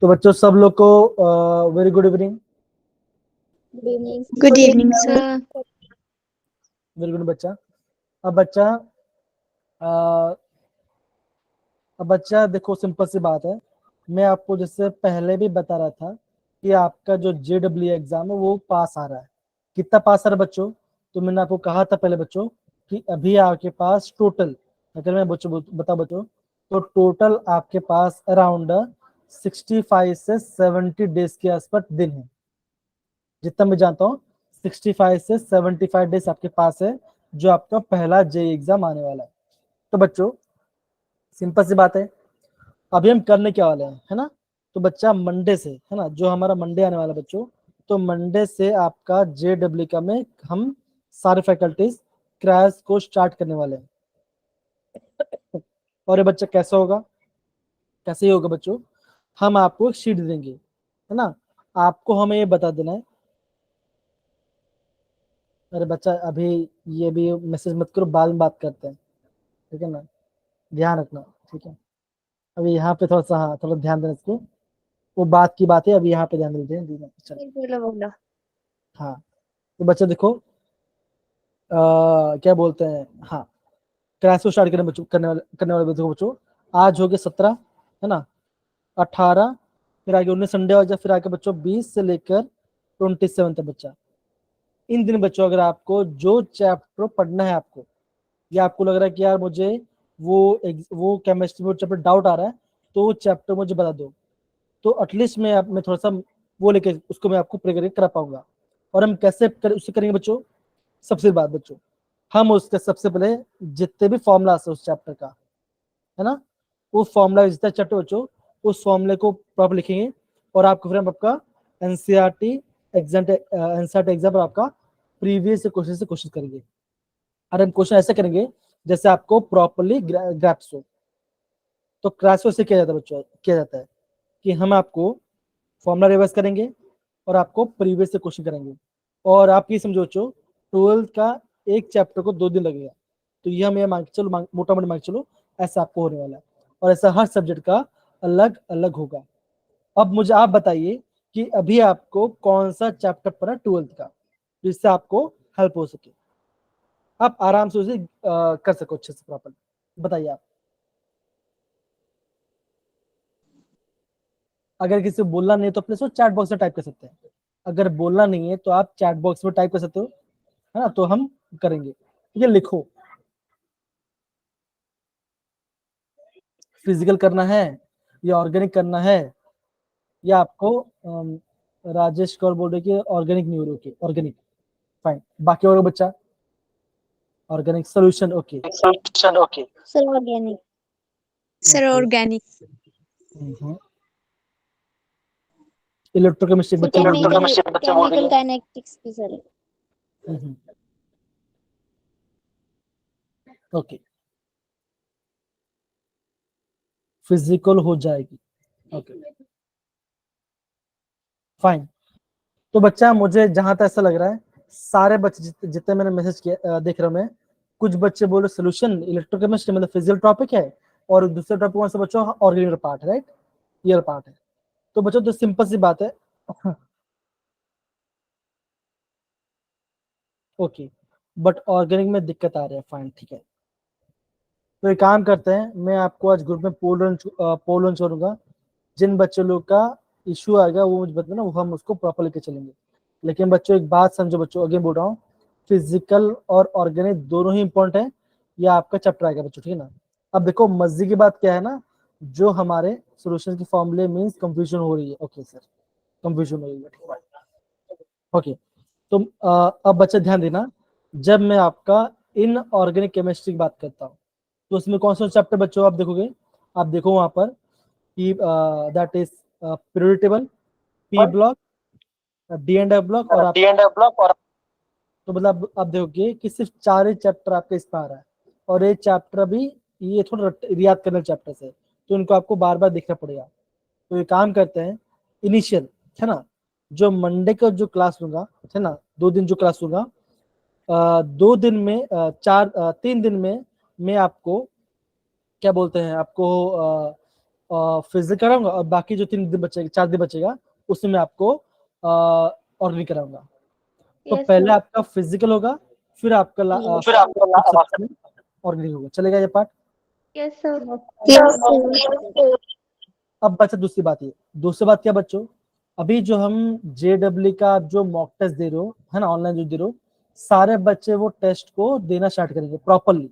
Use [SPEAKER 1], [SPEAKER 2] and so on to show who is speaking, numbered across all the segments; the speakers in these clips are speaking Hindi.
[SPEAKER 1] तो बच्चों सब लोग को very good evening.
[SPEAKER 2] Good evening sir.
[SPEAKER 1] Very good बच्चा। अब बच्चा देखो सिंपल सी बात है, मैं आपको जैसे पहले भी बता रहा था कि आपका जो JEE एग्जाम है वो पास आ रहा है। कितना पास आ रहा है बच्चों? तो मैंने आपको कहा था पहले बच्चों कि अभी आपके पास टोटल, अगर मैं बच्चों बता बच्चों, तो टोटल आपके पास अराउंड 65 से 70 डेज के आसपास दिन है। जितना मैं जानता हूँ 65 से 75 डेज आपके पास है जो आपका पहला JEE एग्जाम आने वाला है। तो बच्चों सिंपल सी बात है, अभी हम करने क्या वाले हैं, है ना? तो बच्चा मंडे से, है ना, जो हमारा मंडे आने वाला बच्चों, तो मंडे से आपका JEE का में हम सारे फैकल्टीज क्रैश को स्टार्ट करने वाले हैं। और ये बच्चा कैसा होगा? कैसे ही होगा बच्चों, हम आपको एक शीट देंगे, है ना, आपको हमें ये बता देना है। अरे बच्चा अभी ये भी मैसेज मत करो, बाद में बात करते हैं, ठीक है ना, ध्यान रखना, ठीक है। अभी यहाँ पे थोड़ा सा, हाँ थोड़ा ध्यान देना इसको, वो बात की बात है, अभी यहाँ पे ध्यान देते हैं। चलो
[SPEAKER 2] बोलो।
[SPEAKER 1] हाँ, तो बच्चा देखो क्या बोलते हैं, हाँ क्लास को स्टार्ट करने वाले बच्चों, आज हो गए 17, है ना, 18, फिर आगे 19 संडे हो जाए, फिर आगे बच्चों 20 से लेकर 27 तक बच्चा। इन दिन बच्चों अगर आपको जो चैप्टर पढ़ना है आपको, या आपको लग रहा है कि यार मुझे वो केमिस्ट्री में चैप्टर डाउट आ रहा है, तो वो चैप्टर मुझे बता दो, तो एटलीस्ट मैं थोड़ा सा वो लेके उसको मैं आपको प्रिपेयर करा पाऊंगा। और हम कैसे उससे करेंगे बच्चों? सबसे बात बच्चों, हम उसके सबसे पहले जितने भी फॉर्मूला है उस चैप्टर का, है ना, वो फॉर्मूला जितना चैप्टर बच्चों, उस फॉर्मूले को प्रॉपर लिखेंगे, और आपको फिर हम आपका एनसीईआरटी एग्जाम पर आपका प्रीवियस क्वेश्चन से कोशिश करेंगे। और हम क्वेश्चन ऐसे करेंगे जैसे आपको प्रॉपरली ग्रैप्स हो। तो क्रैश से किया जाता है बच्चों, किया जाता है कि हम आपको फॉर्मूला रिवाइज करेंगे और आपको प्रीवियस से क्वेश्चन करेंगे। और आप ये समझो बच्चों, 12th का एक चैप्टर को 2 दिन लगेगा, तो ये हम ये मान के चलो, मोटा मोटा मान के चलो ऐसा आपको होने वाला है। और ऐसा हर सब्जेक्ट का अलग अलग होगा। अब मुझे आप बताइए कि अभी आपको कौन सा चैप्टर पढ़ा 12th का, जिससे आपको हेल्प हो सके, आप आराम से उसे कर सको अच्छे से प्रॉपर। बताइए आप। अगर किसी को बोलना नहीं है तो अपने से चैट बॉक्स में टाइप कर सकते हैं। अगर बोलना नहीं है तो आप चैट बॉक्स में टाइप कर सकते हो, है ना, तो हम करेंगे। ठीक है, लिखो फिजिकल करना है या ऑर्गेनिक करना है, या आपको राजेश कौर बोल रहे कि ऑर्गेनिक नहीं हो रही, ओके ऑर्गेनिक फाइन। बाकी और बच्चा organic solution, okay
[SPEAKER 2] okay sir organic. Sir organic.
[SPEAKER 1] Electrochemistry बच्चा बोल रहे हैं।
[SPEAKER 2] केमिकल काइनेटिक्स की सर।
[SPEAKER 1] ओके फिजिकल हो जाएगी, ओके फाइन। तो बच्चा मुझे जहां तक ऐसा लग रहा है, सारे बच्चे जितने मैंने मैसेज किया देख रहा हूं मैं, कुछ बच्चे बोल रहे सोल्यूशन इलेक्ट्रोकेमिस्ट्री मतलब फिजिकल टॉपिक है, और दूसरे टॉपिक कौन सा बच्चों? ऑर्गेनिक पार्ट है, राइट, ये पार्ट है। तो बच्चों तो सिंपल सी बात है, ओके, बट ऑर्गेनिक में दिक्कत आ रही है, फाइन ठीक है। तो एक काम करते हैं, मैं आपको आज ग्रुप में पोल लॉन्च करूंगा। जिन बच्चों लोग का इशू आएगा वो मुझे बताना, वो हम उसको प्रॉपर लेके चलेंगे। लेकिन बच्चों एक बात समझो बच्चों, अगेन बोल रहा हूँ, फिजिकल और ऑर्गेनिक दोनों ही इंपॉर्टेंट है, ये आपका चैप्टर आएगा बच्चों, ठीक है ना। अब देखो मजे की बात क्या है ना, जो हमारे सोल्यूशन की फॉर्मूले मीन्स कंफ्यूजन हो रही है, ओके सर कंफ्यूजन हो रही है, ओके। तो अब बच्चे ध्यान देना, जब मैं आपका इन ऑर्गेनिक केमिस्ट्री की बात करता हूँ, तो उसमें कौन सा चैप्टर बच्चों आप देखोगे? आप देखो वहां पर कि that is periodic table, P block, D and F block, और तो मतलब आप देखोगे कि सिर्फ 4 ही चैप्टर आपके इस पर आ रहा है, और ये चैप्टर अभी ये थोड़ा याद करने चैप्टर है, तो इनको आपको बार बार देखना पड़ेगा। तो ये काम करते हैं, इनिशियल, है ना, जो मंडे का जो क्लास लूंगा, है ना, 2 दिन जो क्लास लूंगा, 2 दिन में 3 दिन में मैं आपको क्या बोलते हैं, आपको फिजिक्स कराऊंगा और बाकी जो 3 दिन बचेगा 4 दिन बचेगा उसमें मैं आपको ऑर्गेनिक कराऊंगा। तो
[SPEAKER 2] Yes,
[SPEAKER 1] पहले
[SPEAKER 2] sir.
[SPEAKER 1] आपका फिजिकल होगा, फिर आपका
[SPEAKER 2] Yes.
[SPEAKER 1] ऑर्गेनिक होगा। चलेगा ये part?
[SPEAKER 2] Yes, sir. Yes, sir.
[SPEAKER 1] अब बचा दूसरी बात। ये दूसरी बात क्या बच्चों, अभी जो हम JEE का जो मॉक टेस्ट दे रहे हो है ना, ऑनलाइन जो दे रहे हो, सारे बच्चे वो टेस्ट को देना स्टार्ट करेंगे प्रॉपरली।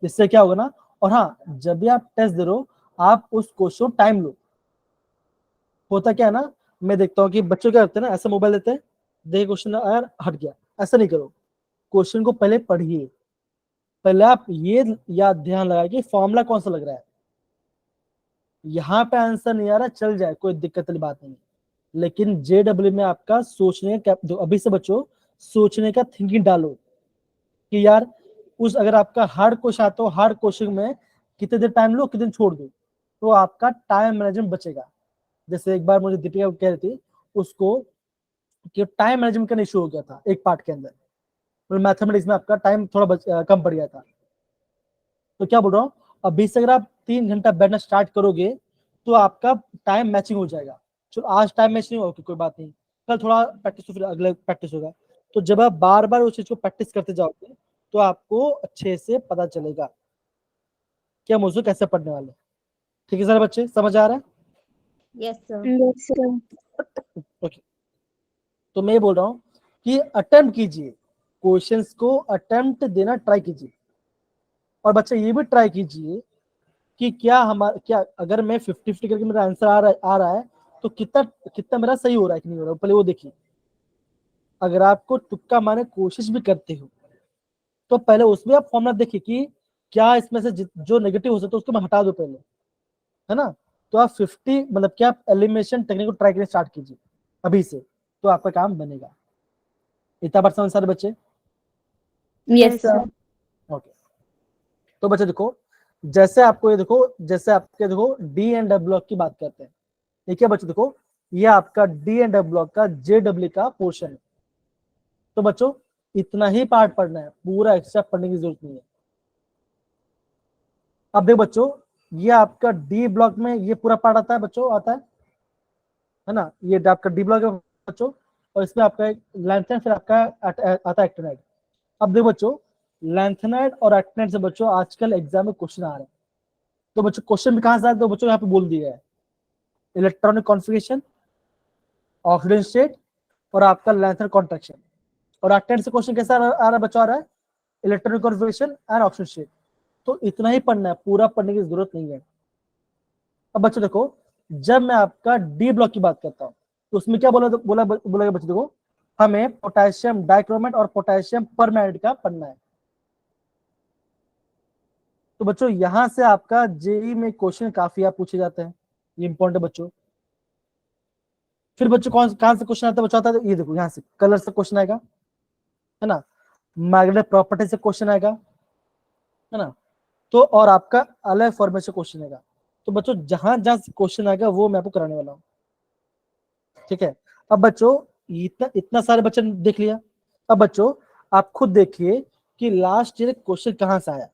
[SPEAKER 1] इससे क्या होगा ना, और हाँ, जब भी आप टेस्ट दे रहे हो आप उस क्वेश्चन टाइम लो। होता क्या है ना, मैं देखता हूँ कि बच्चों क्या करते हैं ना, ऐसे मोबाइल देते हैं, देखिए क्वेश्चन यार हट गया, ऐसा नहीं करो। क्वेश्चन को पहले पढ़िए, पहले आप ये याद ध्यान लगाइए कि फॉर्मूला कौन सा लग रहा है। यहाँ पे आंसर नहीं आ रहा, चल जाए, कोई दिक्कत वाली बात नहीं। लेकिन JEE में आपका सोचने का, अभी से बच्चों सोचने का थिंकिंग डालो कि यार उस अगर आपका हार्ड क्वेश्चन आता हो, हार्ड क्वेश्चन में कितने देर टाइम लो, कितने दिन छोड़ दो, तो आपका टाइम मैनेजमेंट बचेगा। जैसे एक बार मुझे दीपिका कह रही थी उसको कि टाइम मैनेजमेंट का इशू हो गया था एक पार्ट के अंदर, मतलब मैथमेटिक्स में आपका टाइम थोड़ा कम पड़ गया था। तो क्या बोल रहा हूँ, अभी से अगर आप 3 घंटा बैठना स्टार्ट करोगे तो आपका टाइम मैचिंग हो जाएगा। चलो आज टाइम मैच नहीं होगा कोई बात नहीं, कल थोड़ा प्रैक्टिस, फिर अगले प्रैक्टिस होगा। तो जब आप बार बार उस चीज को प्रैक्टिस करते जाओगे तो आपको अच्छे से पता चलेगा कि हम उसको कैसे पढ़ने वाले हैं। ठीक है सारे बच्चे, समझ आ रहा है?
[SPEAKER 2] Yes, sir. Yes, sir.
[SPEAKER 1] Okay. तो मैं ये बोल रहा हूँ कि अटेम्प्ट कीजिए, क्वेश्चंस को अटेम्प्ट देना ट्राई कीजिए। और बच्चे ये भी ट्राई कीजिए कि क्या अगर मैं 50-50 करके मेरा आंसर आ रहा है तो कितना कितना मेरा सही हो रहा है कि नहीं हो रहा है, पहले वो देखिए। अगर आपको तुक्का मारने की कोशिश भी करते हो तो पहले उसमें आप फॉर्मूला देखिए कि क्या इसमें से जो नेगेटिव हो सकता है उसको मैं हटा दो पहले, है ना। तो आप 50 मतलब क्या आप एलिमिनेशन टेक्निक को ट्राई करना स्टार्ट कीजिए अभी से, तो आपका काम बनेगा। इतना बात समझ सारे बच्चे?
[SPEAKER 2] Yes, sir.
[SPEAKER 1] ओके। तो बच्चे देखो, जैसे आपको ये देखो, जैसे आपके देखो डी एंड डब्ल्यू ब्लॉक की बात करते हैं, ठीक है बच्चों। देखो ये आपका डी एंड डब्ल्यू ब्लॉक का JEE का पोर्शन है। तो बच्चों इतना ही पार्ट पढ़ना है, पूरा एक्स्ट्रा पढ़ने की जरूरत नहीं है। अब देखो बच्चों, ये आपका डी ब्लॉक में ये पूरा पार्ट आता है बच्चों, आता है ना, ये आपका डी ब्लॉक है बच्चों। और इसमें आपका लेंथेनाइड, फिर आपका आता है एक्टिनाइड। अब देखो बच्चों, लेंथेनाइड और एक्टिनाइड से बच्चों आजकल एग्जाम में क्वेश्चन आ रहे हैं। तो बच्चों क्वेश्चन भी कहां से आए, तो बच्चों यहाँ पे बोल दिया है, इलेक्ट्रॉनिक कॉन्फ़िगरेशन, ऑक्सीडेशन स्टेट और आपका लेंथेनाइड कॉन्ट्रैक्शन। और एक्टिनाइड से क्वेश्चन कैसा आ रहा है बच्चों, आ रहा है electronic configuration and oxidation state. तो इतना ही पढ़ना है, पूरा पढ़ने की जरूरत नहीं है। अब बच्चों देखो, जब मैं आपका डी ब्लॉक की बात करता हूँ तो उसमें क्या बोला बच्चों, देखो हमें पोटेशियम डाइक्रोमेट और पोटेशियम परमैंगनेट का पढ़ना है। तो बच्चों यहां से आपका JEE में क्वेश्चन काफी आप पूछे जाते हैं, ये इंपॉर्टेंट है बच्चों। फिर बच्चों कहां से क्वेश्चन आता है बच्चों, आता है ये देखो, यहाँ से कलर से क्वेश्चन आएगा, है ना, मैग्नेटिक प्रॉपर्टी से क्वेश्चन आएगा, है ना। तो और आपका अलग फॉर्मेट से क्वेश्चन आएगा। तो बच्चों जहां जहां क्वेश्चन आएगा वो मैं आपको कराने वाला हूँ, ठीक है। अब बच्चों इतना इतना सारे बच्चे ने देख लिया। अब बच्चों आप खुद देखिए कि लास्ट ईयर क्वेश्चन कहां से आया,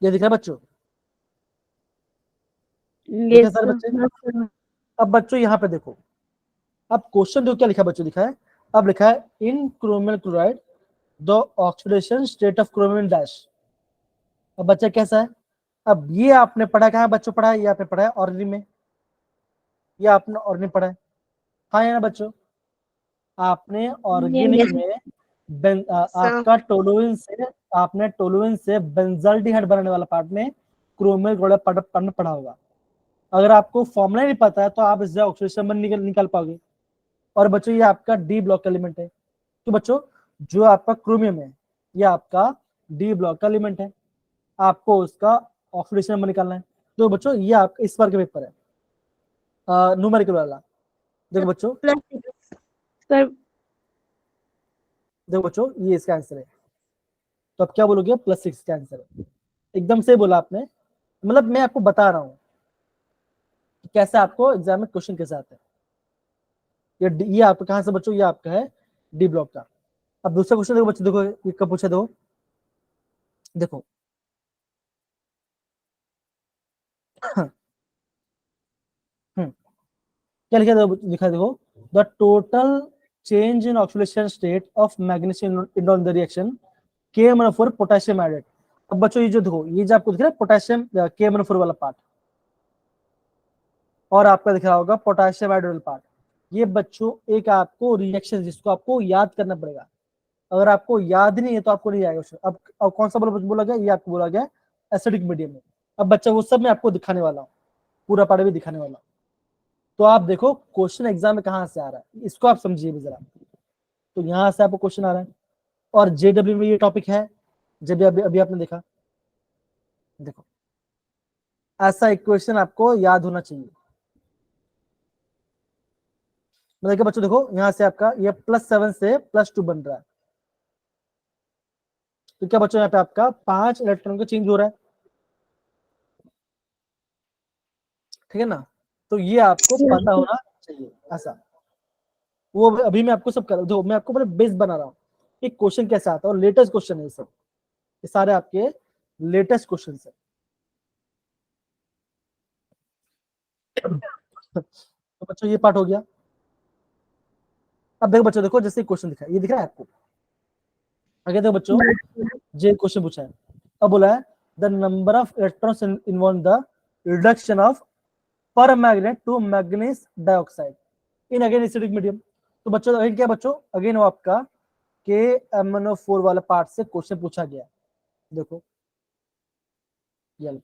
[SPEAKER 1] ये दिख रहा है बच्चों, दिख रहा है
[SPEAKER 2] Yes,
[SPEAKER 1] सारे
[SPEAKER 2] sir.
[SPEAKER 1] बच्चे?
[SPEAKER 2] Yes, sir.
[SPEAKER 1] अब बच्चों यहाँ पे देखो, अब क्वेश्चन देखो क्या लिखा है बच्चों, लिखा है, अब लिखा है in chromium chloride the oxidation state of chromium dash. अब बच्चा कैसा है, अब ये आपने पढ़ा, कहाँ बच्चों पढ़ा है, ये आपने पढ़ा है ऑर्गेनिक में, ये आपने ऑर्गेनिक पढ़ा है, हाँ है ना बच्चों। आपने ऑर्गेनिक
[SPEAKER 2] Yes,
[SPEAKER 1] में
[SPEAKER 2] sir.
[SPEAKER 1] आपका टोलुइन से, आपने टोलुइन से बेंजाल्डिहाइड बनाने वाला पार्ट में क्रोमियम क्लोराइड पढ़ना पढ़ा होगा। अगर आपको फॉर्मूला नहीं पता है तो आप इससे ऑक्सीडेशन बंद निकाल पाओगे। और बच्चों ये आपका डी ब्लॉक का एलिमेंट है। तो बच्चों जो आपका क्रोमियम है ये आपका डी ब्लॉक का एलिमेंट है, आपको उसका ऑक्सीडेशन नंबर निकालना है। तो बच्चों ये आप इस बार के पेपर है न्यूमेरिकल वाला। देखो बच्चों,
[SPEAKER 2] Plus six. Sir,
[SPEAKER 1] देखो बच्चों ये इसका आंसर है। तो आप क्या बोलोगे, +6 का आंसर है। एकदम से बोला आपने, मतलब मैं आपको बता रहा हूँ कि कैसे आपको एग्जाम में क्वेश्चन कैसे आते हैं। ये आपका कहां से बच्चों, ये आपका है डी ब्लॉक का। अब दूसरा क्वेश्चन देखो बच्चों, देखो ये कब पूछा, देखो क्या लिखा लिखा देखो, the total change in oxidation state of magnesium in the reaction KMnO4 potassium added. अब बच्चों ये जो देखो, ये जो आपको दिख रहा है पोटेशियम KMnO4 वाला पार्ट, और आपका दिख रहा होगा पोटेशियम एडेड वाला पार्ट। ये बच्चों एक आपको रिएक्शन जिसको आपको याद करना पड़ेगा। अगर आपको याद नहीं है तो आपको नहीं आएगा। अब कौन सा बोला गया, ये आपको बोला गया एसिडिक मीडियम में। अब बच्चा वो सब मैं आपको दिखाने वाला हूँ, पूरा पार्ट भी दिखाने वाला हूँ। तो आप देखो क्वेश्चन एग्जाम में कहां से आ रहा है, इसको आप समझिए भी जरा। तो यहां से आपको क्वेश्चन आ रहा है, और JW में ये टॉपिक है, जब अभी अभी आपने देखा। देखो ऐसा इक्वेशन आपको याद होना चाहिए। मतलब कि बच्चों देखो यहां से आपका ये +7 से +2 बन रहा है। तो क्या बच्चों यहाँ पे आपका 5 इलेक्ट्रॉन का चेंज हो रहा है, ठीक है ना। तो ये आपको पता होना चाहिए ऐसा। वो अभी मैं आपको सब कर दो, मैं आपको बेस बना रहा हूँ कि क्वेश्चन कैसे आता है, और लेटेस्ट क्वेश्चन है ये सब, ये सारे आपके लेटेस्ट क्वेश्चन है। तो बच्चों ये पार्ट हो गया। अब देखो बच्चों, देखो जैसे क्वेश्चन दिखा है, ये दिख रहा है आपको। आगे देखो बच्चों, जे क्वेश्चन पूछा है। अब बोला है the number of electrons involve the reduction of permanganate to manganese dioxide in again acidic medium. तो बच्चों अगेन क्या बच्चों, अगेन वो आपका KMnO4 वाला पार्ट से क्वेश्चन पूछा गया। देखो ये,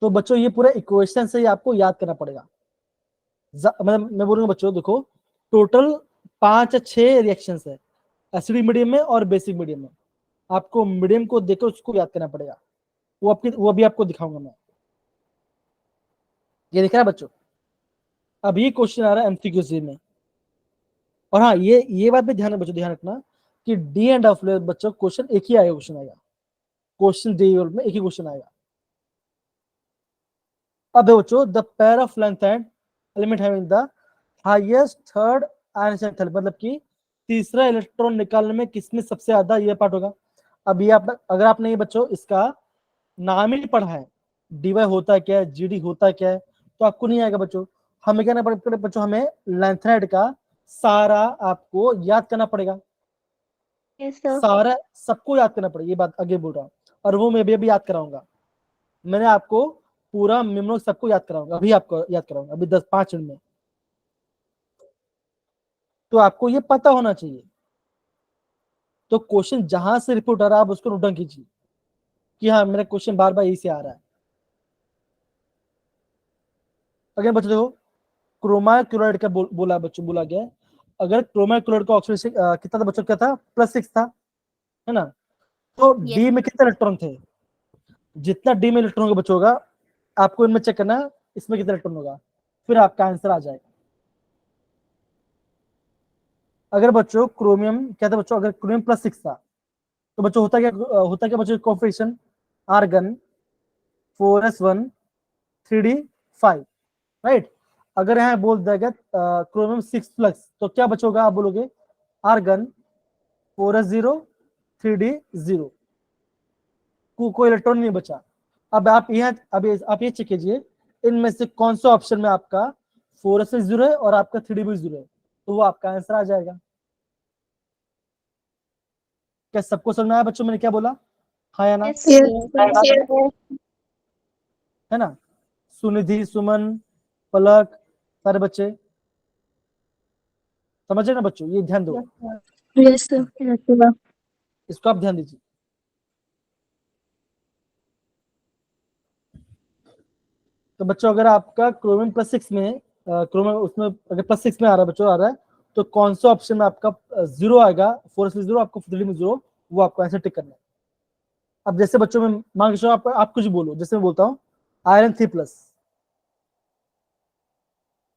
[SPEAKER 1] तो बच्चों ये पूरा इक्वेशन से ही आपको याद करना पड़ेगा। मैं बोलूंगा बच्चों देखो, टोटल 5 या 6 रिएक्शन है एसिडिक मीडियम में और बेसिक मीडियम में। आपको मीडियम को देखकर उसको याद करना पड़ेगा। वो अभी आपको दिखाऊंगा मैं। ये दिख रहा है बच्चों, अभी क्वेश्चन आ रहा है MCQ में। और हाँ ये बात भी ध्यान बच्चों, ध्यान रखना कि डी एंड ऑफ बच्चों क्वेश्चन एक ही आएगा, क्वेश्चन आएगा, क्वेश्चन डी में एक ही क्वेश्चन आएगा। अब बच्चों the pair of length and element having the highest third ion, मतलब कि तीसरा इलेक्ट्रॉन निकालने में किसमें सबसे ज्यादा, ये पार्ट होगा। अब ये आप अगर आपने ये बच्चों इसका नाम ही पढ़ा है, डीवाई होता क्या है, जीडी होता क्या है, तो आपको नहीं आएगा बच्चों। हमें क्या करना पड़ेगा बच्चों, हमें लेंथनाइड का सारा आपको याद करना पड़ेगा।
[SPEAKER 2] Yes, sir.
[SPEAKER 1] सारा सबको याद करना पड़ेगा, ये बात आगे बोल रहा हूँ। और वो मैं भी अभी याद कराऊंगा। मैंने आपको पूरा मेमो सबको याद कराऊंगा, अभी आपको याद कराऊंगा, अभी 5 मिनट में। तो आपको ये पता होना चाहिए। तो क्वेश्चन जहां से रिपोर्ट आ रहा है आप उसको नोट डाउन कीजिए कि हाँ मेरा क्वेश्चन बार बार यही से आ रहा है। अगर बच्चों देखो क्रोमा क्लोराइड का बोला बच्चों, बोला गया अगर क्रोमा क्लोराइड का ऑक्सीडेशन कितना था बच्चों, क्या था, +6 था, है ना। तो डी में कितने इलेक्ट्रॉन थे, जितना डी में इलेक्ट्रॉन का बच्चों होगा आपको इनमें चेक करना इसमें कितना इलेक्ट्रॉन होगा, फिर आपका आंसर आ जाएगा। अगर बच्चों क्रोमियम क्या था बच्चों, अगर क्रोमियम +6 था तो बच्चों होता क्या बच्चों, configuration argon 4s1 3d5, right. अगर यहाँ बोल दिया गया क्रोमियम 6+ तो क्या बचोगा, आप बोलोगे आर्गन 4s0 3d0, कोई इलेक्ट्रॉन नहीं बचा। अब आप ये चेक कीजिए इनमें से कौन सा ऑप्शन में आपका 4s0 है और आपका 3d0 है, तो वो आपका आंसर आ जाएगा। क्या सबको समझ में आया बच्चों मैंने क्या बोला, हाँ या ना,
[SPEAKER 2] Yes, sir.
[SPEAKER 1] है ना। सुनिधि, सुमन, पलक, सारे बच्चे समझे ना बच्चों, ये ध्यान दो,
[SPEAKER 2] Yes, sir. Yes, sir.
[SPEAKER 1] इसको आप ध्यान दीजिए। तो बच्चों अगर आपका क्रोमियम +6 में क्रोमियम उसमें अगर +6 में आ रहा है बच्चों, आ रहा है तो कौन सा ऑप्शन में आपका 0 आएगा, 4s0 आपको 3d में 0, वो आपको आंसर टिक करना है। अब जैसे बच्चों में मान के चलो आप कुछ बोलो, जैसे मैं बोलता हूँ आयरन 3+,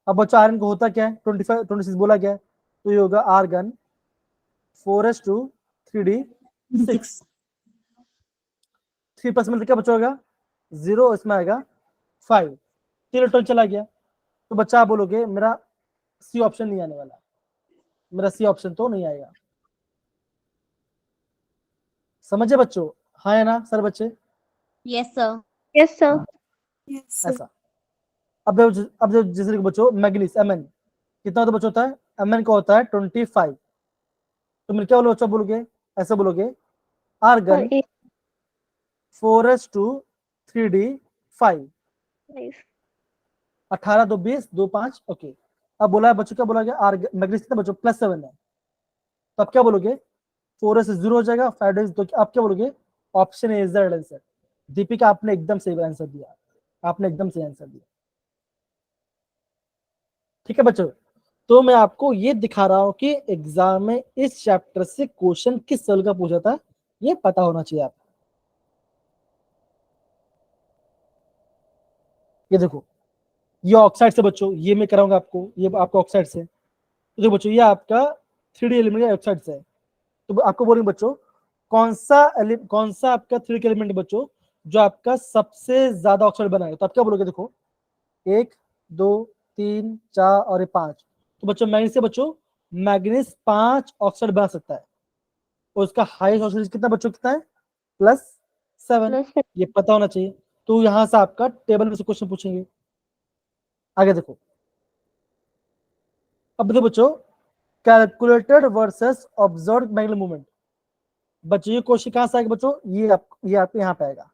[SPEAKER 1] अब बच्चों आयरन को होता क्या है, 26 बोला गया है, तो ये होगा आर्गन 4s2 3d6, 3+ में क्या बच्चा होगा 0, इसमें आएगा 5, 3 इलेक्ट्रॉन चला गया। तो बच्चा आप बोलोगे मेरा सी ऑप्शन नहीं आने वाला, मेरा सी ऑप्शन तो नहीं आएगा। समझे बच्चों, हाँ या ना सर बच्चे,
[SPEAKER 2] Yes, sir. Yes, sir.
[SPEAKER 1] ऐसा। अब जो जैसे कि बच्चों मैग्नीज Mn कितना होता बच्चों होता है, Mn का होता है 25। तो मिल क्या बोलो बच्चों, बोलोगे ऐसे बोलोगे argon 4s2 3d5
[SPEAKER 2] Nice.
[SPEAKER 1] 18 2 20 2 5। Okay, अब बोला है बच्चों, क्या बोला गया, मैग्नीज कितना बच्चों +7 है, तो आप क्या बोलोगे 4 से 0 हो जाएगा, 5 days, तो आप क्या बोलोगे option A is the right answer. Deepika आपने एकदम सही आंसर दिया, आपने एकदम सही आंसर दिया। ठीक है बच्चों, तो मैं आपको ये दिखा रहा हूं कि एग्जाम में इस चैप्टर से क्वेश्चन किस साल का पूछा था, ये पता होना चाहिए आपको। ये देखो, ये ऑक्साइड से बच्चों, ये मैं कराऊंगा आपको, ये आपका ऑक्साइड से। तो देखो बच्चों, ये आपका 3D एलिमेंट का ऑक्साइड से है। तो आपको बोलेंगे बच्चों कौन सा आपका 3D एलिमेंट बच्चों जो आपका सबसे ज्यादा ऑक्साइड बनाएगा, तो आप क्या बोलोगे, देखो 1 2 3 4 और ये 5। तो बच्चों मैग्नीज से बच्चों मैग्नीज 5 ऑक्साइड बना सकता है, और उसका हाईएस्ट ऑक्साइड कितना बच्चों, कितना है +7।
[SPEAKER 2] Plus
[SPEAKER 1] ये पता होना चाहिए। तो यहां से आपका टेबल में से क्वेश्चन पूछेंगे। आगे देखो, अब देखो बच्चों calculated versus observe magnetic movement. बच्चों ये क्वेश्चन कहां से आएगा बच्चों, ये आपको यहाँ पे आएगा।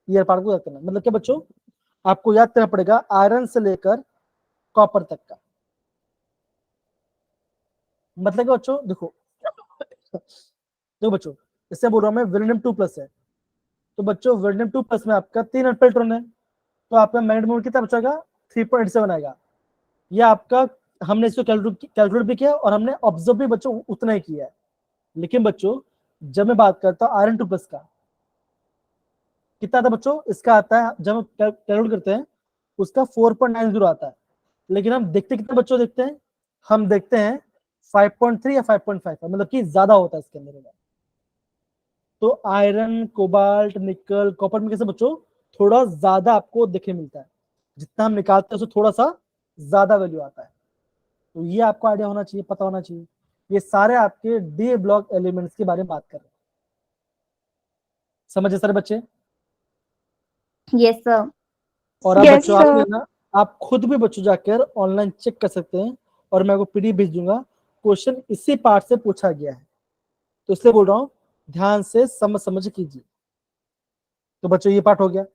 [SPEAKER 1] ये पार्ट को याद करना, मतलब क्या बच्चों, आपको याद करना पड़ेगा आयरन से लेकर कॉपर तक का। मतलब क्या बच्चों, देखो देखो बच्चों, इससे बोल रहा हूं मैं वेलिडियम 2+ है, तो बच्चों वेलिडियम 2+ में आपका 3 अल्फा इलेक्ट्रॉन है, तो आपका मैग्नेटिक मोमेंट कितना बचेगा 3.87 आएगा। ये आपका, हमने इसको कैलकुलेट भी किया और हमने ऑब्जर्व भी बच्चों उतना ही किया है। लेकिन बच्चों जब मैं बात करता हूँ आयरन 2+ का, कितना आता है बच्चों, इसका आता है जब हम कैलकुलेट करते हैं उसका 4.90 आता है। लेकिन हम देखते कितने बच्चों देखते हैं, हम देखते हैं 5.3 या 5.5, मतलब कि ज्यादा होता है इसके अंदर में। तो आयरन कोबाल्ट निकल कॉपर में कैसे बच्चों थोड़ा ज्यादा आपको देखने मिलता है, जितना हम निकालते हैं उससे थोड़ा सा ज्यादा वैल्यू आता है। तो ये आपको आइडिया होना चाहिए, पता होना चाहिए। ये सारे आपके डी ब्लॉक एलिमेंट्स के बारे में बात कर रहे हैं। समझे सारे बच्चे?
[SPEAKER 3] Yes, sir.
[SPEAKER 1] और आप
[SPEAKER 2] Yes,
[SPEAKER 1] बच्चों आप
[SPEAKER 2] sir.
[SPEAKER 1] ना, आप खुद भी बच्चों जाकर ऑनलाइन चेक कर सकते हैं, और मैं आपको पीडीएफ भेज दूंगा। क्वेश्चन इसी पार्ट से पूछा गया है, तो इसलिए बोल रहा हूँ ध्यान से समझ कीजिए। तो बच्चों ये पार्ट हो गया।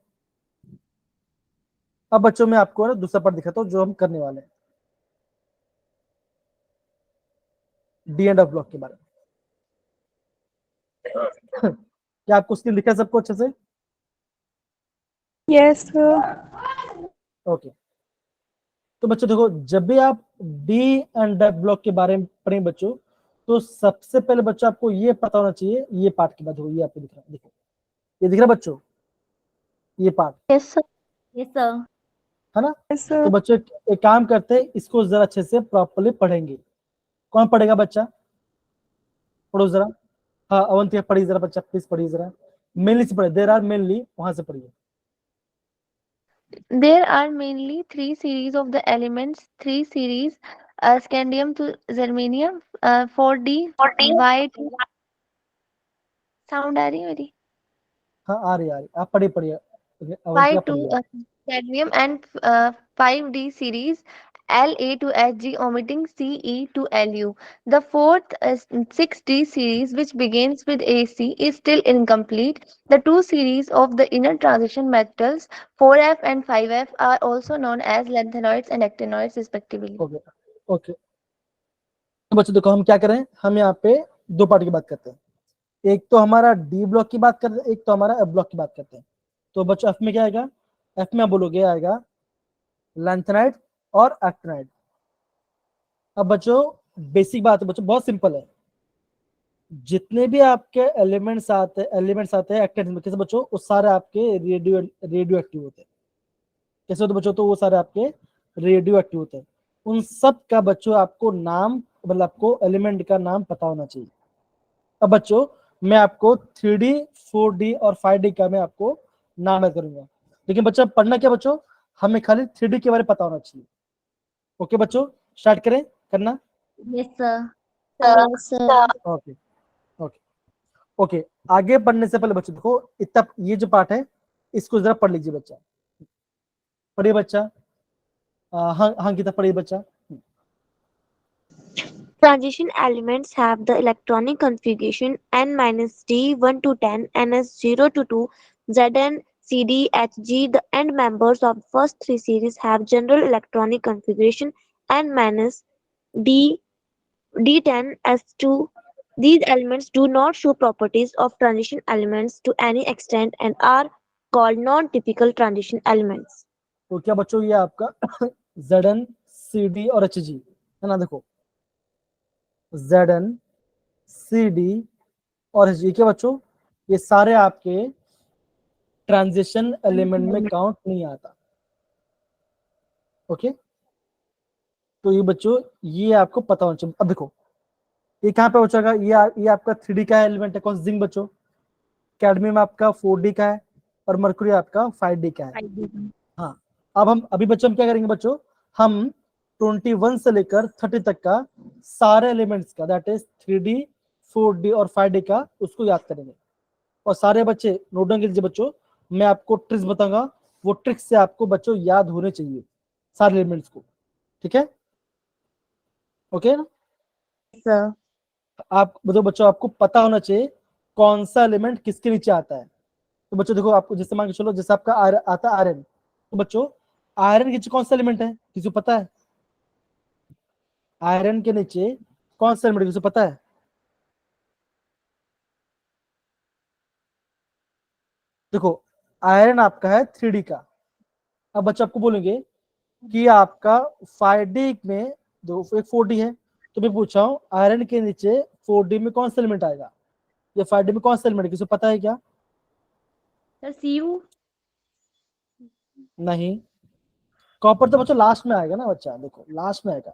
[SPEAKER 1] अब बच्चों मैं आपको ना दूसरा पार्ट दिखाता हूँ जो हम करने वाले हैं, डी एंड एफ ब्लॉक के बारे में। क्या आपको स्क्रीन दिखा है सबको अच्छे से?
[SPEAKER 2] Yes, sir.
[SPEAKER 1] ओके, तो बच्चों देखो, जब भी आप डी एंड एफ ब्लॉक के बारे में पढ़ें बच्चों, तो सबसे पहले बच्चों आपको ये पता होना चाहिए, ये पार्ट की बात हो, ये आपको दिख रहा है, देखो ये दिख रहा है बच्चों, ये part
[SPEAKER 2] Yes, sir.
[SPEAKER 3] Yes, sir.
[SPEAKER 1] है ना।
[SPEAKER 2] Yes,
[SPEAKER 1] तो
[SPEAKER 2] sir.
[SPEAKER 1] बच्चों एक काम करते हैं, इसको जरा अच्छे से प्रॉपर्ली पढ़ेंगे। कौन पढ़ेगा बच्चा, पढ़ो जरा। हाँ अवंती पढ़िए जरा, बच्चा प्लीज पढ़िए जरा, मेनली से पढ़े, देर आर मेनली, वहां से पढ़िए।
[SPEAKER 2] There are mainly three series of the elements, three series, scandium to germanium, 4D, white, sound आ रही है मेरी?
[SPEAKER 1] हाँ आ रही, आप पढ़िए अवंती
[SPEAKER 2] White
[SPEAKER 1] आप
[SPEAKER 2] to
[SPEAKER 1] पढ़िए।
[SPEAKER 2] cadmium and 5D series, La to Hg omitting Ce to Lu. The fourth 6D series, which begins with Ac, is still incomplete. The two series of the inner transition metals 4F and 5F are also known as lanthanoids and actinoids respectively.
[SPEAKER 1] Okay okay, तो बच्चों देखो हम क्या करें, हम यहाँ पे दो पार्ट की बात करते हैं। एक तो हमारा डी ब्लॉक की बात करते हैं, एक तो हमारा एफ ब्लॉक की बात करते हैं। तो बच्चों एफ में क्या आएगा, एफ में आप बोलोगे आएगा लैंथेनाइड और एक्टिनाइड। अब बच्चों बेसिक बात है बच्चों, बहुत सिंपल है। जितने भी आपके एलिमेंट्स आते हैं एक्टिव में, कैसे बच्चों वो सारे आपके रेडियो एक्टिव होते हैं। कैसे होते बच्चों, तो वो सारे आपके रेडियो एक्टिव होते हैं। उन सब का बच्चों आपको नाम, मतलब आपको एलिमेंट का नाम पता होना चाहिए। अब बच्चों मैं आपको 3D 4D और 5D का मैं आपको नाम याद करूंगा, लेकिन बच्चों पढ़ना क्या बच्चों, हमें खाली 3D के बारे में पता होना चाहिए। ओके बच्चों, स्टार्ट करें करना।
[SPEAKER 3] Yes, sir.
[SPEAKER 2] Yes, sir.
[SPEAKER 1] Okay okay okay, आगे बढ़ने से पहले बच्चों देखो, इतना ये जो पार्ट है इसको जरा पढ़ लीजिए बच्चा, पढ़िए बच्चा। हाँ हाँ गीता पढ़िए बच्चा।
[SPEAKER 4] Transition elements have the electronic configuration n-d 1 to 10, ns 0 to 2, zn, cd, hg. The end members of first three series have general electronic configuration n-d d10 s2. These elements do not show properties of transition elements to any extent and are called non-typical transition elements.
[SPEAKER 1] तो क्या बच्चों ये आपका Zn, Cd और Hg है ना। देखो Zn, Cd और Hg क्या बच्चों, ये सारे आपके ट्रांजिशन एलिमेंट में काउंट नहीं आता। ओके, तो ये बच्चों ये आपको पता होना चाहिए। अब देखो ये कहाँ पे बचेगा, ये आपका 3D का एलिमेंट है, कौन सा जिंक बच्चों, कैडमियम आपका 4D का है और मरकुरी आपका 5D का है। हाँ, अब हम अभी बच्चों हम क्या करेंगे बच्चों, हम 21 से लेकर 30 तक का सारे एलिमेंट्स का, दैट इज 3D 4D और 5D का, उसको याद करेंगे। और सारे बच्चे नोट डाउन कीजिए बच्चों, मैं आपको ट्रिक्स बताऊंगा, वो ट्रिक्स से आपको बच्चों याद होने चाहिए सारे एलिमेंट्स को, ठीक है। ओके ना,
[SPEAKER 3] सर।
[SPEAKER 1] आप मतलब बच्चों आपको पता होना चाहिए कौन सा एलिमेंट किसके नीचे आता है। तो बच्चों देखो आपको जैसे मान के चलो, जैसे आपका आता है आयरन, तो बच्चों आयरन के नीचे कौन सा एलिमेंट है, किसी को पता है? आयरन के नीचे कौन सा एलिमेंट किसी को पता है? देखो आयरन आपका है 3D का। अब बच्चे आपको बोलेंगे कि आपका 5D में दो एक 4D है, तो मैं पूछा हूँ आयरन के नीचे 4D में कौन सा एलिमेंट आएगा या 5D में कौन सा एलिमेंट, किसी को पता है क्या?
[SPEAKER 3] Sir Cu।
[SPEAKER 1] नहीं, कॉपर तो बच्चों लास्ट में आएगा ना बच्चा, देखो लास्ट में आएगा,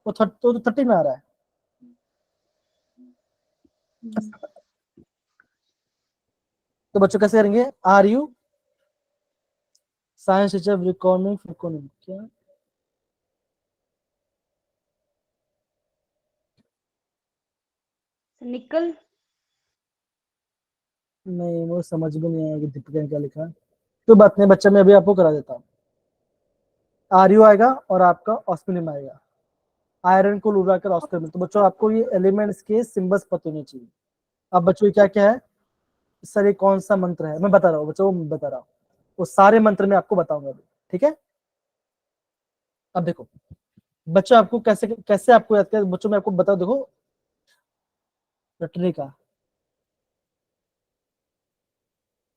[SPEAKER 1] वो 30 में आ रहा है। तो बच्चों कैसे करेंगे, are you science teacher economic क्या
[SPEAKER 3] निकल।
[SPEAKER 1] नहीं, वो समझ में नहीं आया कि दीपिका ने क्या लिखा। तो बात नहीं बच्चा, मैं अभी आपको करा देता हूँ। आर यू आएगा और आपका ऑस्मिनियम आएगा, आयरन को लुरा कर ऑस्कर में। तो बच्चों आपको ये एलिमेंट्स के सिंबल्स पता होने चाहिए। अब बच्चों ये क्या क्या है, सर ये कौन सा मंत्र है, मैं बता रहा हूँ बच्चों, मैं बता रहा हूँ, वो सारे मंत्र मैं आपको बताऊंगा अभी, ठीक है। अब देखो बच्चों आपको कैसे कैसे आपको याद किया बच्चों, मैं आपको बताऊं, देखो रटने का,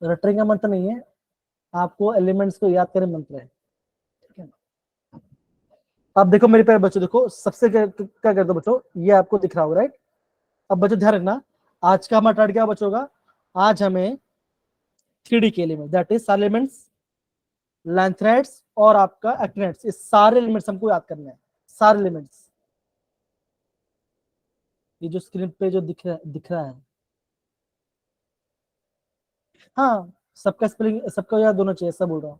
[SPEAKER 1] रटने का मंत्र नहीं है, आपको एलिमेंट्स को याद करने मंत्र है, ठीक है। अब देखो मेरे प्यारे बच्चों, देखो सबसे क्या कर दो बच्चों, ये आपको दिख रहा होगा राइट। अब बच्चों ध्यान रखना, आज का हमारा टारगेट क्या बच्चों होगा, आज हमें 3D के एलिमेंट, दैट इज सारे एलिमेंट्स, लैंथनाइड्स और आपका एक्टिनाइड्स, ये सारे एलिमेंट्स हमको याद करने हैं, सारे एलिमेंट्स। ये जो स्क्रीन पे जो दिख रहा है, हाँ सबका स्पेलिंग सबका याद होना चाहिए, ऐसा बोल रहा हूँ।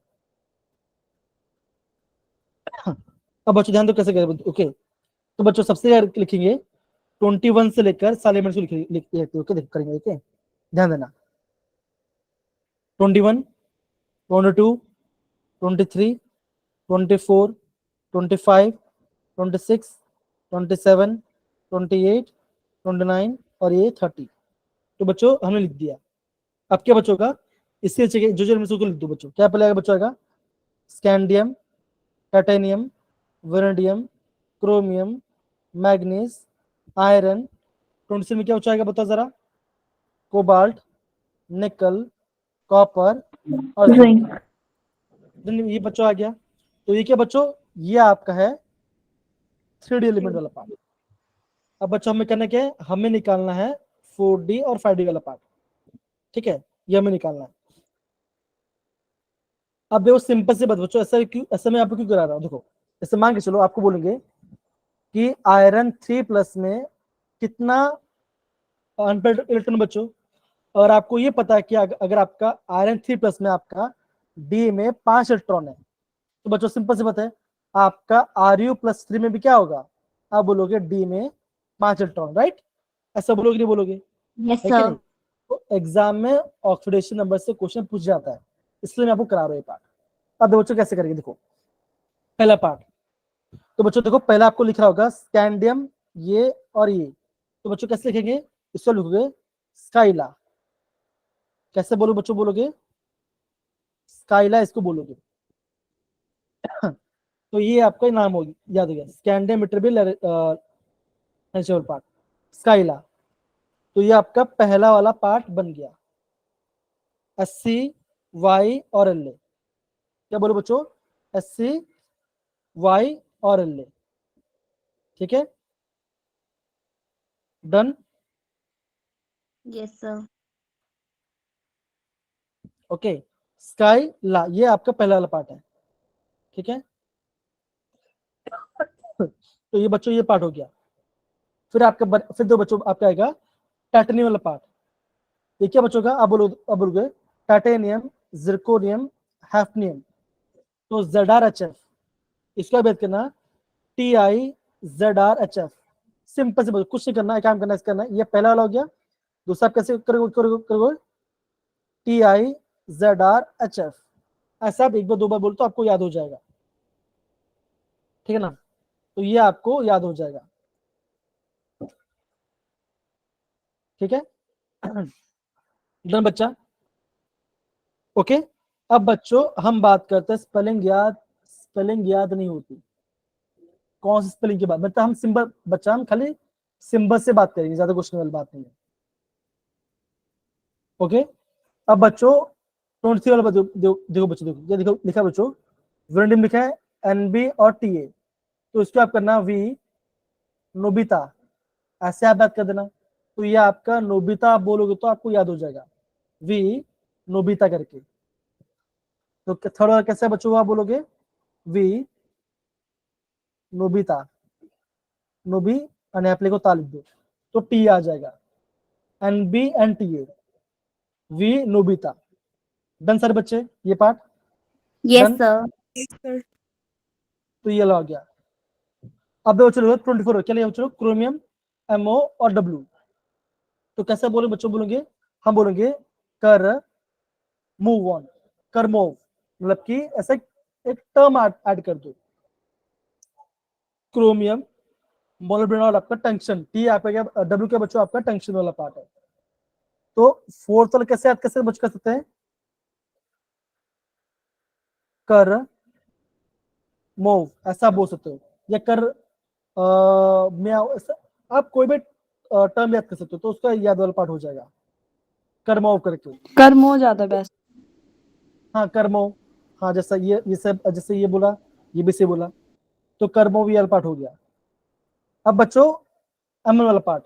[SPEAKER 1] अब बच्चों ध्यान दो कैसे करें, ओके। तो बच्चों सबसे लिखेंगे 21 से लेकर सारे एलिमेंट्स को लिखते ओके करेंगे, ओके ध्यान देना। 21, 22, 23, 24, 25, 26, 27, 28, 29 और ये 30। तो बच्चों हमने लिख दिया। अब क्या बच्चों का, इससे जो जो एलिमेंट्स को लिख दो बच्चों, क्या पहले आएगा बच्चों, आएगा scandium, titanium, vanadium, chromium, manganese, iron. 26 में क्या बच्चों आएगा बताओ जरा, कोबाल्ट, निकल, कॉपर और जिंक। ये बच्चों आ गया। तो ये क्या बच्चों, ये आपका है 3D एलिमेंट वाला पार्ट। अब बच्चों हमें करना क्या है, हमें निकालना है 4D और 5D वाला पार्ट, ठीक है, ये हमें निकालना है। अब देखो सिंपल से बात बच्चों, ऐसा क्यों, ऐसा मैं आपको क्यों करा रहा हूँ, देखो ऐसे मान के चलो आपको बोलेंगे कि आयरन 3+ में कितना अनपेयर्ड इलेक्ट्रॉन बच्चों, और आपको ये पता है कि अगर आपका आयरन 3+ में आपका डी में 5 इलेक्ट्रॉन है, तो बच्चों सिंपल से बताए आपका Ru+3 में भी क्या होगा, आप बोलोगे डी में 5 इलेक्ट्रॉन, राइट, ऐसा बोलोगे नहीं बोलोगे,
[SPEAKER 3] यस
[SPEAKER 1] है कि
[SPEAKER 3] सर।
[SPEAKER 1] नहीं। तो एग्जाम में ऑक्सीडेशन नंबर से क्वेश्चन पूछ जाता है, इसलिए मैं आपको करा रहा हूँ ये पार्ट। अब देखो बच्चों कैसे करेंगे, देखो पहला पार्ट। तो बच्चों देखो पहला आपको लिख रहा होगा स्कैंडियम ये और ये, तो बच्चों कैसे लिखेंगे, इसको लिखोगे स्काइला। कैसे बोलो बच्चों, बोलोगे स्काइला, इसको बोलोगे। तो ये आपका नाम होगी, याद हो गया, स्कैंडियम इटरबिल नेचुरल पार्ट स्काइला। तो ये आपका पहला वाला पार्ट बन गया, SC Y और LA। क्या बोलो बच्चों, SC Y और LA, ठीक है, done.
[SPEAKER 3] Yes, sir.
[SPEAKER 1] Okay, sky ला, ये आपका पहला वाला पार्ट है, ठीक है। तो ये बच्चों ये पार्ट हो गया। फिर आपका फिर दो बच्चों आपका आएगा टाइटेनियम वाला पार्ट। ये क्या बच्चों का, अब बोलोगे टाइटेनियम, जिरकोनियम, हैफ्नियम। तो ZrHF, इसका भेद करना TiZrHF। सिंपल से बोलो, कुछ नहीं करना, एक काम करना, इसका करना, ये पहला वाला हो गया। दूसरा कैसे करोगे, TiZrHF। ऐसा आप एक बार दो बार बोलो तो आपको याद हो जाएगा, ठीक है ना। तो ये आपको याद हो जाएगा, ठीक है। डन बच्चा, ओके। अब बच्चों हम बात करते हैं स्पेलिंग याद नहीं होती। कौन सी स्पेलिंग की बात, मतलब हम सिंबल, बच्चा हम खाली सिंबल से बात करेंगे, ज्यादा क्वेश्चन वाली बात नहीं है, ओके। अब बच्चों 23 वाला देखो बच्चों, देखो ये देखो लिखा बच्चों, वेरेंडियम लिखा है NB और TA। तो इसको आप करना V नोबिता, ऐसे आप बात कर देना। तो ये आपका नोबिता आप बोलोगे तो आपको याद हो जाएगा, V नोबिता करके। तो थर्ड वाला कैसे बच्चों आप बोलोगे, V नोबिता, नोबी अनएप्ले को ता लिख दो, तो T आ जाएगा, NB and TA, V Nobita. Done सारे बच्चे, ये पार्ट
[SPEAKER 3] Yes,
[SPEAKER 1] डन।
[SPEAKER 3] sir.
[SPEAKER 1] तो ये लग गया। अब देखो चलो 24 क्या लिया बच्चों, क्रोमियम, MO और W। तो कैसे बोले बच्चों, बोलेंगे हम बोलेंगे कर मूव ऑन, कर मूव, मतलब कि ऐसा एक टर्म ऐड कर दो। क्रोमियम मोलिब्डेनॉल आपका टंक्शन, टी आपका क्या, W क्या बच्चों आपका टंक्शन वाला पार्ट है। तो फोर्थ वाला कैसे याद कैसे बच कर सकते हैं, कर मूव ऐसा बोल सकते हो, या कर म्याऊ, आप कोई भी टर्म याद कर सकते हो, तो उसका याद वाला पार्ट हो जाएगा, कर मूव करके।
[SPEAKER 5] कर्मो ज्यादा बेस्ट।
[SPEAKER 1] हाँ कर्मो, हाँ जैसा ये सब, जैसे ये बोला, ये भी से बोला, तो कर्मो भी वाला पार्ट हो गया। अब बच्चों अमन वाला पार्ट,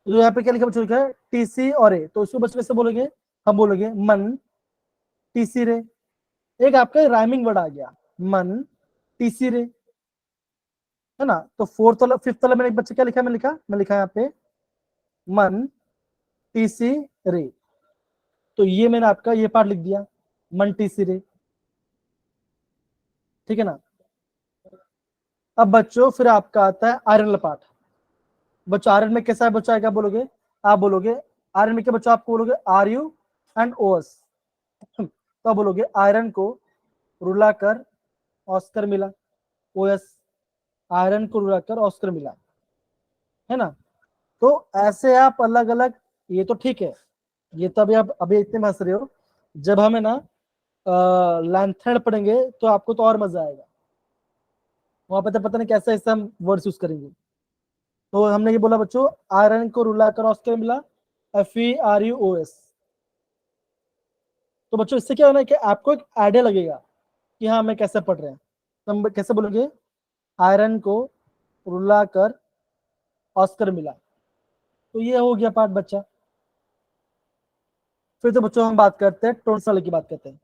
[SPEAKER 1] तो यहाँ पे क्या लिखा बच्चों, लिखा है TC और A। तो इसको बच्चों कैसे बोलेंगे, हम बोलेंगे मन TC रे। एक आपका राइमिंग वर्ड आ गया, मन TC रे, है ना। तो फोर्थ वाला फिफ्थ वाला मैंने एक बच्चे क्या लिखा, मैं लिखा यहाँ पे मन TC रे। तो ये मैंने आपका ये पार्ट लिख दिया, मन TC रे, ठीक है ना। अब बच्चों फिर आपका आता है आयरन वाला पार्ट। बच्चों आयरन में कैसा है बच्चों, क्या बोलोगे, आप बोलोगे आयरन में क्या बच्चों, आपको बोलोगे RU and OS। तो आप बोलोगे आयरन को रुलाकर ऑस्कर मिला, OS, आयरन को रुलाकर ऑस्कर मिला, है ना। तो ऐसे आप अलग अलग, ये तो ठीक है, ये तो अभी आप अभी इतने हंस रहे हो, जब हमें ना लैंथर्ड पढ़ेंगे तो आपको तो और मजा आएगा, वहां पे तो पता नहीं कैसे ऐसे हम वर्ड्स यूज करेंगे। तो हमने ये बोला बच्चों, आयरन को रुलाकर ऑस्कर मिला, FERUOS। तो बच्चों इससे क्या होना है कि आपको एक आइडिया लगेगा कि हाँ मैं कैसे पढ़ रहे हैं। तो हम कैसे बोलेंगे, आयरन को रुलाकर ऑस्कर मिला। तो ये हो गया पार्ट बच्चा। फिर तो बच्चों हम बात करते हैं 27 की बात करते हैं।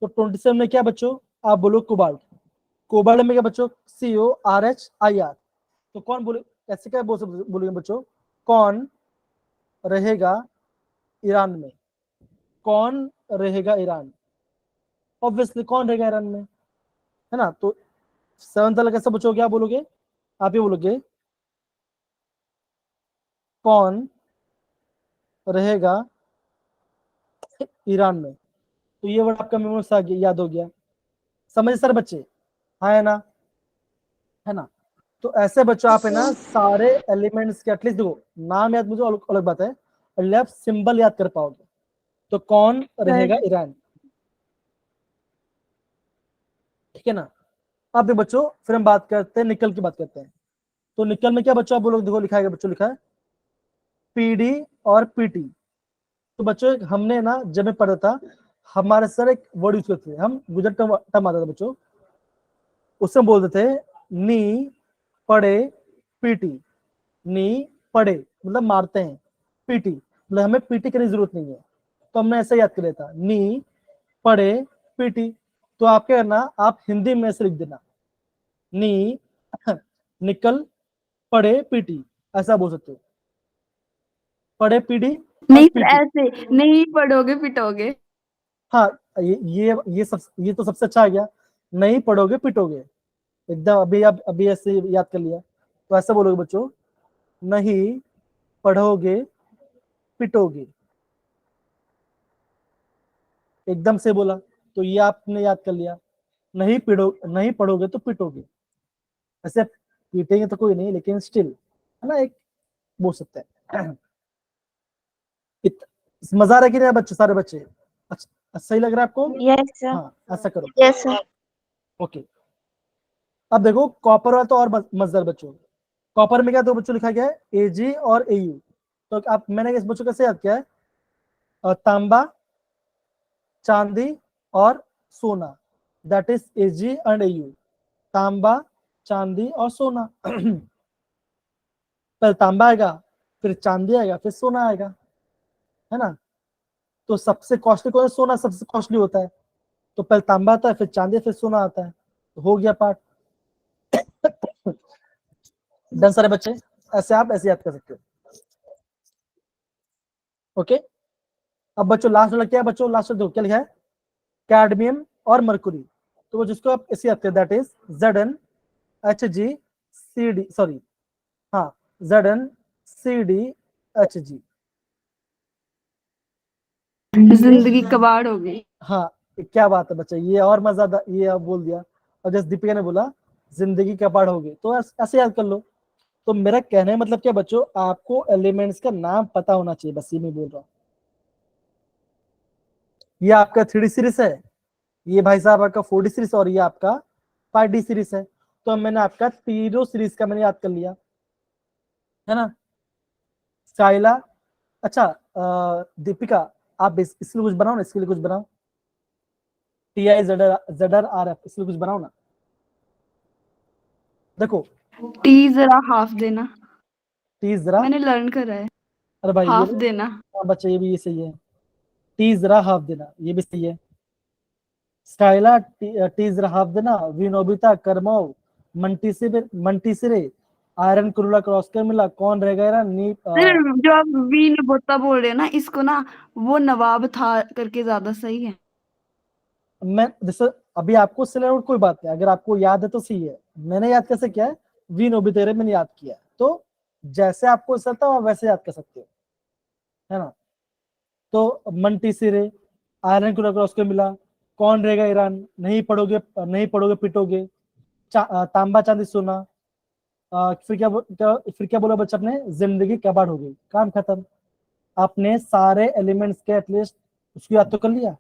[SPEAKER 1] तो 27 में क्या बच्चों, आप बोलो कोबाल्ट। कोबाल्ट में क्या बच्चों, CORHIR। तो कौन बोले, कैसे क्या बोलेंगे बच्चों, कौन रहेगा ईरान में, कौन रहेगा ईरान, ऑब्वियसली कौन रहेगा ईरान में, है ना। तो 7th वाला कैसे बच्चों, क्या बोलोगे, आप ये बोलोगे कौन रहेगा ईरान में, तो ये वर्ड आपका मेमोरी से याद हो गया। समझे सर बच्चे? हाँ है ना, है ना। तो ऐसे बच्चों आप है ना सारे एलिमेंट्स के एटलीस्ट देखो नाम याद, मुझे अलग अलग बात है, और लेफ्ट सिंबल याद कर पाओगे। तो कौन रहेगा? ईरान, ठीक है ना। अब भी बच्चों फिर हम बात करते हैं निकल की बात करते हैं। तो निकल में क्या बच्चों आप बोलोगे? देखो लिखा है बच्चों, लिखा है पीडी और पीटी। तो बच्चों हमने ना जब मैं पढ़ा था, हमारे सर एक वर्ड यूज करते थे, हम गुजर टर्म आता था बच्चों, उससे हम बोलते थे नी पढ़े पीटी। नी पढ़े मतलब मारते हैं, पीटी मतलब हमें पीटी करने की जरूरत नहीं है, तो हमने ऐसा याद कर लिया था नी पढ़े पीटी। तो आप क्या करना, आप हिंदी में ऐसे लिख देना नी निकल पढ़े पीटी, ऐसा बोल सकते हो, पढ़े पीटी और
[SPEAKER 3] नहीं सर,
[SPEAKER 1] पीटी।
[SPEAKER 3] ऐसे नहीं पढ़ोगे पिटोगे।
[SPEAKER 1] हाँ ये तो सबसे अच्छा आ गया, नहीं पढ़ोगे पिटोगे, एकदम अभी आप अभी ऐसे याद कर लिया। तो ऐसा बोलोगे बच्चों, नहीं पढ़ोगे पिटोगे, एकदम से बोला, तो ये आपने याद कर लिया। नहीं पढ़ोगे तो पिटोगे, ऐसे पीटेंगे तो कोई नहीं, लेकिन स्टिल है ना, एक बोल सकते हैं। मजा आ रहा है कि नहीं बच्चे, सारे बच्चे? अच्छा सही लग रहा है आपको?
[SPEAKER 4] Yes, sir.
[SPEAKER 1] हाँ ऐसा करो।
[SPEAKER 4] Yes, sir.
[SPEAKER 1] ओके, अब देखो कॉपर वाला तो और मजेदार बच्चों। कॉपर में क्या दो बच्चों लिखा गया है एजी और एयू। तो आप मैंने इस बच्चों कैसे याद किया है, तांबा चांदी और सोना, that is AG and AU. तांबा चांदी और सोना। पहले तांबा आएगा, फिर चांदी आएगा, फिर सोना आएगा, है ना। तो सबसे कॉस्टली कौन है? सोना सबसे कॉस्टली होता है। तो पहले तांबा आता है, फिर चांदी, फिर सोना आता है। तो हो गया पार्ट। डन सारे बच्चे, ऐसे आप ऐसे याद कर सकते हो। ओके, अब बच्चों लास्ट वाला क्या है बच्चों? लास्ट देखो क्या लिखा है, कैडमियम और मरकुरी। तो वो जिसको आप ऐसे याद करें, दैट इज ZnHgCd, सॉरी हाँ ZnCdHg।
[SPEAKER 3] जिंदगी कबाड़ हो गई।
[SPEAKER 1] हाँ क्या बात है बच्चा, ये और मजा, ये आप बोल दिया। और जैसे दीपिका ने बोला जिंदगी कबाड़ हो गई, तो ऐसे याद कर लो। तो मेरा कहने का मतलब क्या बच्चों, आपको एलिमेंट्स का नाम पता होना चाहिए, बस ये मैं बोल रहा हूँ। ये आपका 3D सीरीज है, ये भाई साहब आपका 4D सीरीज, और ये आपका 5D सीरीज है। तो मैंने आपका तीनों सीरीज का मैंने याद कर लिया, है ना। स्काइला, अच्छा दीपिका आप इसके लिए कुछ बनाओ ना, इसके लिए कुछ बनाओ, TI ZR इसके लिए कुछ बनाओ ना। देखो
[SPEAKER 3] टी जरा हाफ देना,
[SPEAKER 1] टी जरा,
[SPEAKER 3] मैंने लर्न करा है।
[SPEAKER 1] अरे भाई ये
[SPEAKER 3] हाफ देना।
[SPEAKER 1] बच्चा ये भी ये सही है, टी जरा हाफ देना, ये भी सही है। स्काइला टी जरा हाफ देना, वी नोबिता करमाओ, मंटीसिरे आयरन कुरुला क्रॉस कर मिला, कौन रह गया नी
[SPEAKER 3] सर जो आप वीन बोता बोल रहे हो ना, इसको ना वो नवाब था करके ज्यादा सही है।
[SPEAKER 1] मैं जैसे अभी आपको सिलेक्ट कोई बात नहीं, अगर आपको याद है तो सही है। मैंने याद कैसे किया है, वी नोबितेरे मैंने याद किया है, तो जैसे आपको चलता है वैसे याद कर सकते हो, है ना। तो मंटीसिरे आयरन कुरुला क्रॉस कर मिला, कौन रहेगा ईरान, नहीं पढ़ोगे पिटोगे, तांबा चांदी सोना, फिर क्या बोला बच्चा अपने, जिंदगी कबाड़ हो गई, काम खत्म। आपने सारे एलिमेंट्स के एटलीस्ट उसको याद तो कर लिया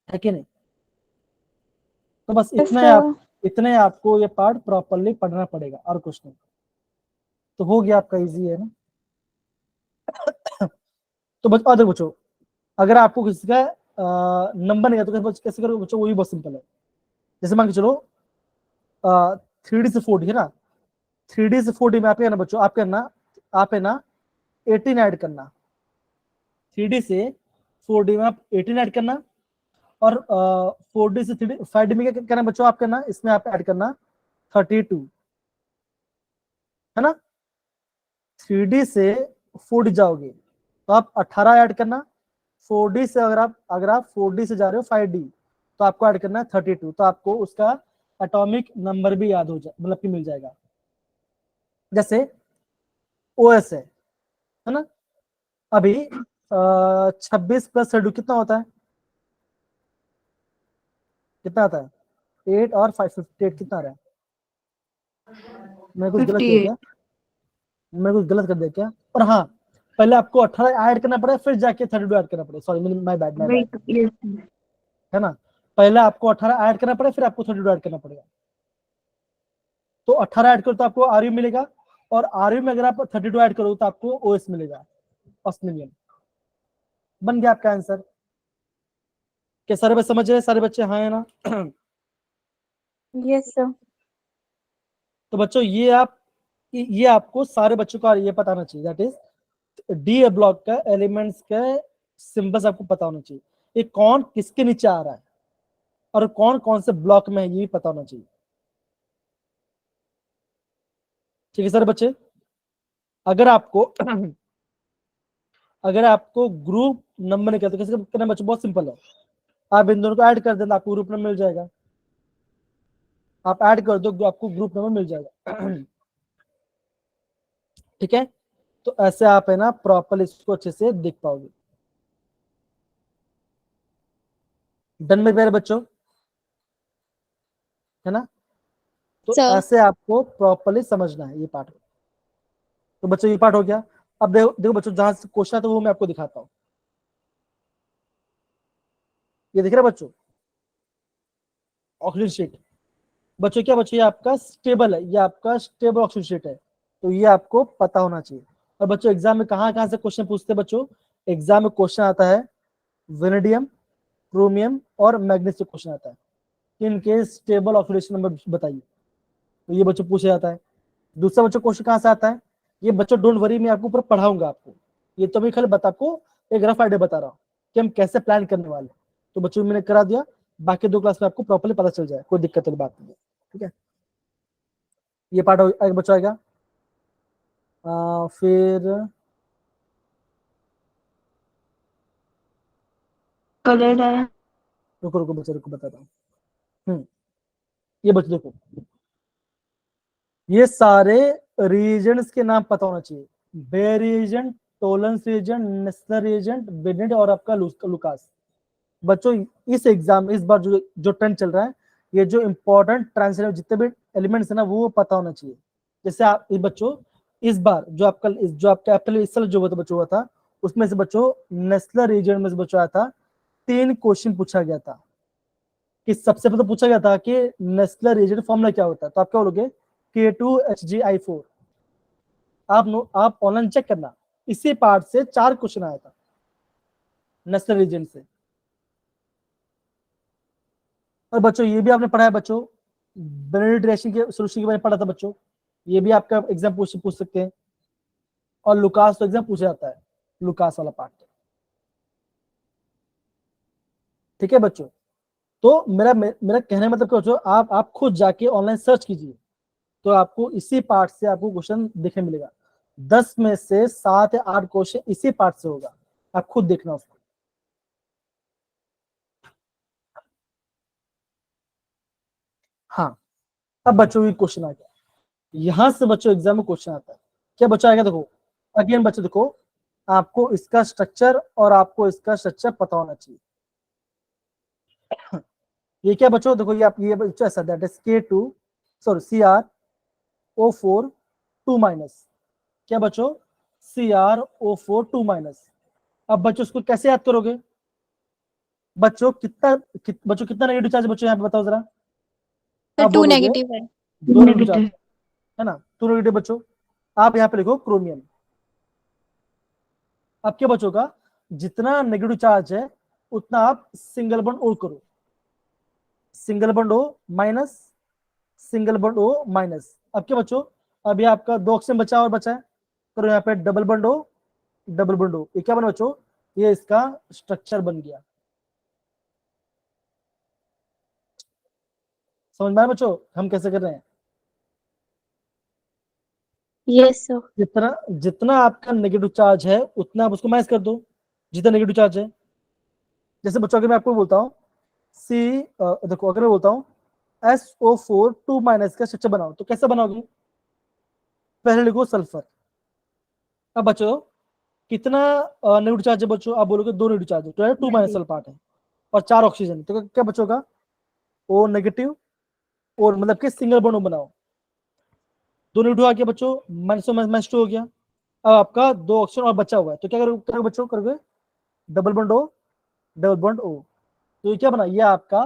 [SPEAKER 1] है कि नहीं। तो बस
[SPEAKER 4] Yes, sir.
[SPEAKER 1] इतने आपको ये पार्ट प्रॉपरली पढ़ना पड़ेगा, और कुछ नहीं। तो हो गया आपका इजी, है ना। तो बच और देखो बच्चों, अगर आपको किसी का नंबर नहीं है तो कैसे करोगे बच्चों, वो भी बहुत सिंपल है। जैसे मान के चलो 3D से 4D है ना, 3D से 4D में आप है ना बच्चों, आप है ना 18 ऐड करना, 3D से 4D में आप 18 ऐड करना, और 4D से 3D 5D में क्या करना बच्चों, आप करना इसमें आप ऐड करना 32, है ना। 3D से 4D जाओगे तो आप 18 ऐड करना, 4D से अगर आप 4D से जा रहे हो 5D, तो आपको ऐड करना है 32, तो आपको उसका एटॉमिक नंबर भी याद हो जाए, मतलब कि मिल जाएगा। जैसे OS है ना। अभी 26 प्लस 32 कितना होता है? कितना आता है? 8 और 5 58 कितना आ रहा है? मैं कुछ गलत किया
[SPEAKER 3] 58
[SPEAKER 1] क्या? मैं कुछ गलत कर दिया क्या? और हाँ, पहले आपको 18 ऐड करना पड़ेगा, फिर जाके 32 ऐड करना पड़ेगा। Sorry, my bad.
[SPEAKER 3] वही तो yes.
[SPEAKER 1] है ना? पहले आपको 18 ऐड करना पड़ेगा, फिर आपको 32 ऐड करना पड़ेगा। तो 18 ऐड करो तो आपको आरयू मिलेगा, और आरयू में अगर आप 32 ऐड करो तो आपको ओएस मिलेगा, ऑस्ट्रेलियन। बन गया आपका आंसर। क्या सारे बच्चे समझ रहे? सारे बच्चे हाँ है ना?
[SPEAKER 4] Yes, sir.
[SPEAKER 1] तो बच्चों ये आपको सारे बच्चों का ये पता होना चाहिए, दैट इज डी ब्लॉक का एलिमेंट्स का सिंबल्स आपको पता होना चाहिए। ये कौन किसके नीचे आ रहा है और कौन कौन से ब्लॉक में है, ये भी पता होना चाहिए। ठीक है सारे बच्चे? अगर आपको अगर आपको ग्रुप नंबर निकलता है, कैसे करना बच्चों? बहुत सिंपल है, आप इन दोनों को ऐड कर देना, आपको ग्रुप नंबर मिल जाएगा। आप ऐड कर दो, आपको ग्रुप नंबर मिल जाएगा। ठीक है? तो ऐसे आप है ना प्रॉपर इसको अच्छे से देख पाओगे। डन में मेरे बच्चों? है ना? तो
[SPEAKER 4] Sir.
[SPEAKER 1] ऐसे आपको प्रॉपरली समझना है ये पार्ट। तो बच्चों ये पार्ट हो गया। अब देखो देखो बच्चों, जहां से क्वेश्चन आता है वो मैं आपको दिखाता हूँ। ये दिख रहा है बच्चों? Oxygen sheet. बच्चों क्या बच्चों, ये आपका स्टेबल है, ये आपका स्टेबल ऑक्सीजन शीट है, तो ये आपको पता होना चाहिए। और बच्चों एग्जाम में कहाँ कहाँ से क्वेश्चन पूछते हैं बच्चों? एग्जाम में क्वेश्चन आता है वेनेडियम, क्रोमियम और मैग्नीज से क्वेश्चन आता है। इनके स्टेबल ऑक्सीडेशन नंबर बताइए, तो ये बच्चों पूछा जाता है। दूसरा बच्चों क्वेश्चन कहाँ से आता है? ये बच्चों डोंट वरी, मैं आपको ऊपर पढ़ाऊंगा आपको, ये तो मैं खाली आपको एक रफ आइडिया बता रहा हूँ कि हम कैसे प्लान करने वाले। तो बच्चों मैंने करा दिया, बाकी 2 क्लास में आपको प्रॉपर्ली पता चल जाए, कोई दिक्कत वाली बात नहीं है। ठीक है? ये पार्ट आगे बच्चों आएगा। फिर
[SPEAKER 3] कलर है
[SPEAKER 1] रुको रुको बच्चों, रुको बताता हूँ। ये बच्चों देखो, ये सारे रीजन्स के नाम पता होना चाहिए। Baeyer reagent, Tollens reagent, Nessler reagent, Benedict और आपका लुकास। बच्चों इस एग्जाम इस बार जो ट्रेंड चल रहा है, ये जो इंपॉर्टेंट ट्रांसलेट जितने भी एलिमेंट्स है ना वो पता होना चाहिए। जैसे आप ये बच्चों इस बार जो आपका अप्रैल इस साल जो बच्चों हुआ था, उसमें से बच्चों नेस्लर रीजन में से बच्चों आया था, 3 क्वेश्चन पूछा गया था। कि सबसे पहले पूछा गया था कि नेस्लर रीजन फॉर्मूला क्या होता है, तो आप क्या बोलोगे? K2HgI4। आप ऑनलाइन चेक करना, इसी पार्ट से 4 क्वेश्चन आया था नेस्लर रीजन से। और बच्चों ये भी आपने पढ़ा है बच्चों, बेनेडिक्ट रेशन के सोल्यूशन के बारे में पढ़ा था बच्चों, ये भी आपका एग्जाम पूछ सकते हैं। और लुकास तो एग्जाम पूछा जाता है, लुकास वाला पार्ट। ठीक है बच्चों? तो मेरा कहने का मतलब बच्चों, आप खुद जाके ऑनलाइन सर्च कीजिए, तो आपको इसी पार्ट से आपको क्वेश्चन देखने मिलेगा। 10 में से 7 या 8 क्वेश्चन इसी पार्ट से होगा, आप खुद देखना उसको। हाँ, अब बच्चों की क्वेश्चन आ गया, यहां से बच्चों एग्जाम में क्वेश्चन आता है। क्या बच्चों आएगा? देखो अगेन बच्चों देखो, आपको इसका स्ट्रक्चर और आपको इसका स्ट्रक्चर पता होना चाहिए। ये क्या बच्चों? देखो ये बच्चों ऐसा, that is K2 sorry CrO4 2 minus. क्या बच्चों? CrO4 2 minus. अब बच्चों इसको कैसे याद करोगे? बच्चों बच्चों कितना नेगेटिव चार्ज बच्चों यहाँ पे बताओ जरा? आप
[SPEAKER 4] 2
[SPEAKER 1] बोलोगे
[SPEAKER 4] negative है।
[SPEAKER 1] 2 नेगेटिव चार्ज,
[SPEAKER 3] नेगेटिव
[SPEAKER 1] है ना? 2 नेगेटिव बच्चों। आप यहाँ पे लिखो क्रोमियम। अब क्या बच्चों का जितना नेगेटिव चार्ज है उतना आप सिंगल बॉन्ड ओ करो, single bond O minus, single bond O minus. अब क्या बच्चों, अभी आपका 2 ऑक्सीजन बचा और बचा है, करो यहाँ पे double bond O, double bond O. ये क्या बना बच्चों? ये इसका स्ट्रक्चर बन गया। समझ में आया बच्चों हम कैसे कर रहे हैं?
[SPEAKER 4] Yes, sir.
[SPEAKER 1] जितना जितना आपका नेगेटिव चार्ज है उतना आप उसको माइनस कर दो, जितना नेगेटिव चार्ज है। जैसे बच्चों अगर मैं आपको बोलता हूँ देखो अगर मैं बोलता हूँ SO4 2 माइनस का स्ट्रक्चर बनाओ, तो कैसे बनाओगे? पहले लिखो सल्फर। अब बच्चों कितना नेगेटिव चार्ज है बच्चों? आप बोलोगे 2 नेगेटिव चार्ज है, तो 2 माइनस पार्ट है और 4 ऑक्सीजन, तो क्या बच्चों का O नेगेटिव और मतलब कि सिंगल बॉन्ड बनाओ, दोनों उठा के बच्चों -2 हो गया। अब आपका 2 ऑक्सीजन और बचा हुआ है, तो क्या करोगे बच्चों, करोगे double bond O, double bond O। तो ये क्या बना, ये आपका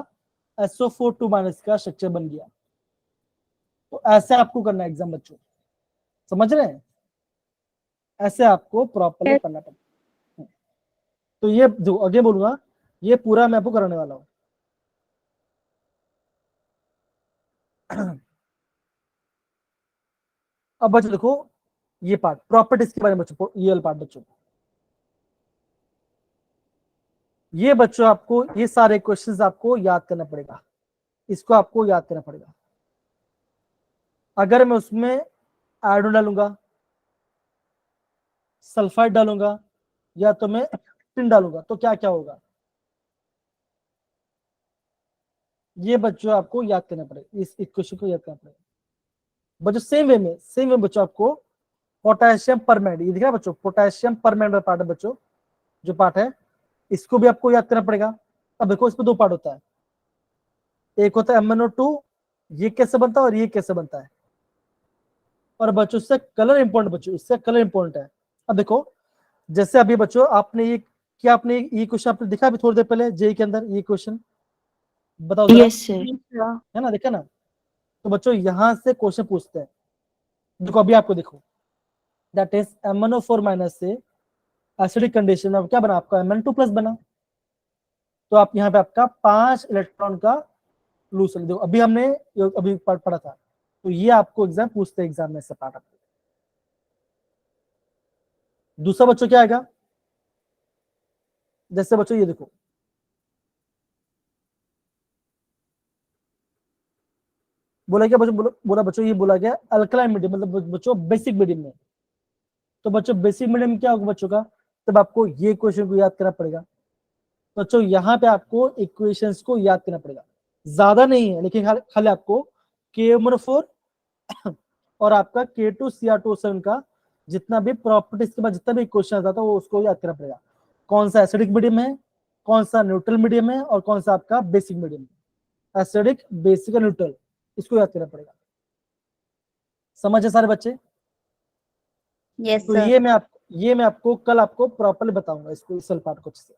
[SPEAKER 1] SO4 2 माइनस का स्ट्रक्चर बन गया। तो ऐसे आपको करना है एग्जाम बच्चों, समझ रहे हैं, ऐसे आपको प्रॉपरली करना पड़ेगा। तो ये जो आगे बोलूंगा, ये पूरा मैं आपको कराने वाला हूं। अब बच्चों देखो ये पार्ट प्रॉपर्टीज के बारे में बच्चों, ये वाला पार्ट बच्चों, ये बच्चों आपको ये सारे क्वेश्चंस आपको याद करना पड़ेगा, इसको आपको याद करना पड़ेगा। अगर मैं उसमें आयोडीन डालूंगा, सल्फाइड डालूंगा, या तो मैं टिन डालूंगा, तो क्या क्या होगा, ये बच्चों आपको याद करना पड़ेगा, इस इक्वेशन को याद करना पड़ेगा बच्चों। सेम वे बच्चों आपको पोटेशियम परमैंगनीज, ये दिख रहा है बच्चों, पोटेशियम परमैंगनीज पार्ट है बच्चों, जो पार्ट है इसको भी आपको याद करना पड़ेगा। अब देखो इसमें 2 पार्ट होता है, एक होता है MnO2, ये कैसे बनता है और ये कैसे बनता है। और बच्चों इससे कलर इंपॉर्टेंट, बच्चों इससे कलर इंपॉर्टेंट है। अब देखो जैसे अभी बच्चों आपने ये, क्या आपने ये क्वेश्चन आपने दिखा अभी थोड़ी देर पहले जेई के अंदर, ये क्वेश्चन बताओ जरा,
[SPEAKER 3] यस सर।
[SPEAKER 1] है ना, देखा ना। तो बच्चों यहां से क्वेश्चन पूछते हैं, देखो अभी आपको देखो, दैट इज MnO4 माइनस से एसिडिक कंडीशन में क्या बना, आपका Mn2 प्लस बना। तो आप यहाँ पे आपका 5 इलेक्ट्रॉन का सोल्यूशन, देखो अभी हमने अभी पढ़ा था, तो ये आपको एग्जाम पूछते हैं, एग्जाम में से पार्ट आपको। दूसरा बच्चों क्या आएगा, जैसे बच्चों ये देखो, बोला क्या बच्चों, बोला बच्चों, ये बोला गया अल्कलाइन मीडियम, मतलब बच्चों बेसिक मीडियम में। तो बच्चों बेसिक मीडियम में क्या होगा बच्चों का, तब आपको ये क्वेश्चन को याद करना पड़ेगा। बच्चों यहाँ पे आपको इक्वेशंस को याद करना पड़ेगा, ज्यादा नहीं है, लेकिन खाली आपको KMnO4 और आपका K2Cr2O7 का जितना भी प्रॉपर्टीज के बाद जितना भी इक्वेशन आता था वो उसको याद करना पड़ेगा, कौन सा एसिडिक मीडियम है, कौन सा न्यूट्रल मीडियम है, और कौन सा आपका बेसिक मीडियम है। एसिडिक, बेसिक और न्यूट्रल, इसको याद करना पड़ेगा। समझ है सारे बच्चे।
[SPEAKER 2] यस
[SPEAKER 1] तो
[SPEAKER 2] सर।
[SPEAKER 1] ये मैं आपको कल आपको प्रॉपरली बताऊंगा इसको, इस पार्ट को अच्छे से।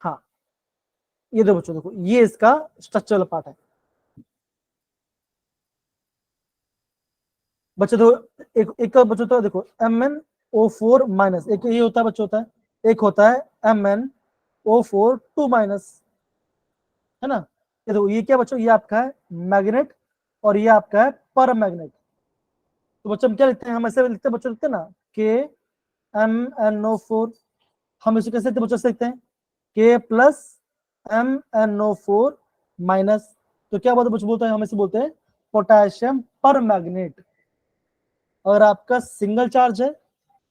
[SPEAKER 1] हाँ ये दो बच्चों देखो, ये इसका स्ट्रक्चरल पार्ट है बच्चों। देखो एक बच्चों तो देखो MnO4 माइनस, एक ये होता है बच्चों, होता है एक होता है MnO4 2 माइनस, है ना। ये देखो ये क्या बच्चों, ये आपका है मैग्नेट और ये आपका है पर मैग्नेट। तो बच्चों हम क्या लिखते हैं, हम ऐसे लिखते हैं बच्चों, लिखते हैं ना KMnO4, हम इसे कैसे लिखते हैं बच्चों, से लिखते हैं K प्लस MnO4 माइनस। तो क्या बात बच्चों बोलते हैं, हम इसे बोलते हैं पोटेशियम पर मैग्नेट। अगर आपका सिंगल चार्ज है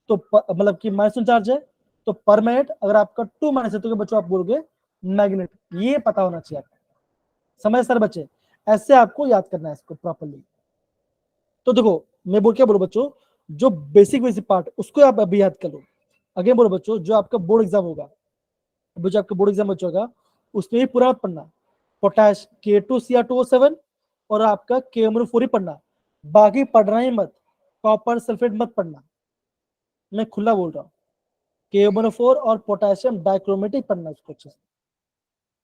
[SPEAKER 1] तो मतलब कि -1 चार्ज है तो पर मैग्नेट, अगर आपका 2 माइनस है तो बच्चों आप बोलोगे मैग्नेट। ये पता होना चाहिए आपको, समझ सर बच्चे, ऐसे आपको याद करना है इसको प्रॉपर्ली। तो देखो मैं क्या बोलूं बच्चों, जो बेसिक पार्ट उसको आप अभी याद कर लो। आगे बोलो बच्चों, जो आपका बोर्ड एग्जाम होगा, जो आपका बोर्ड एग्जाम बच्चों होगा उसमें भी पूरा पढ़ना, पोटैश K2Cr2O7 और आपका KMnO4 ही पढ़ना, बाकी पढ़ना ही मत, कॉपर सल्फेट मत पढ़ना, मैं खुला बोल रहा हूँ। KMnO4 और पोटेशियम डाइक्रोमेटिक पढ़ना उसको अच्छे से,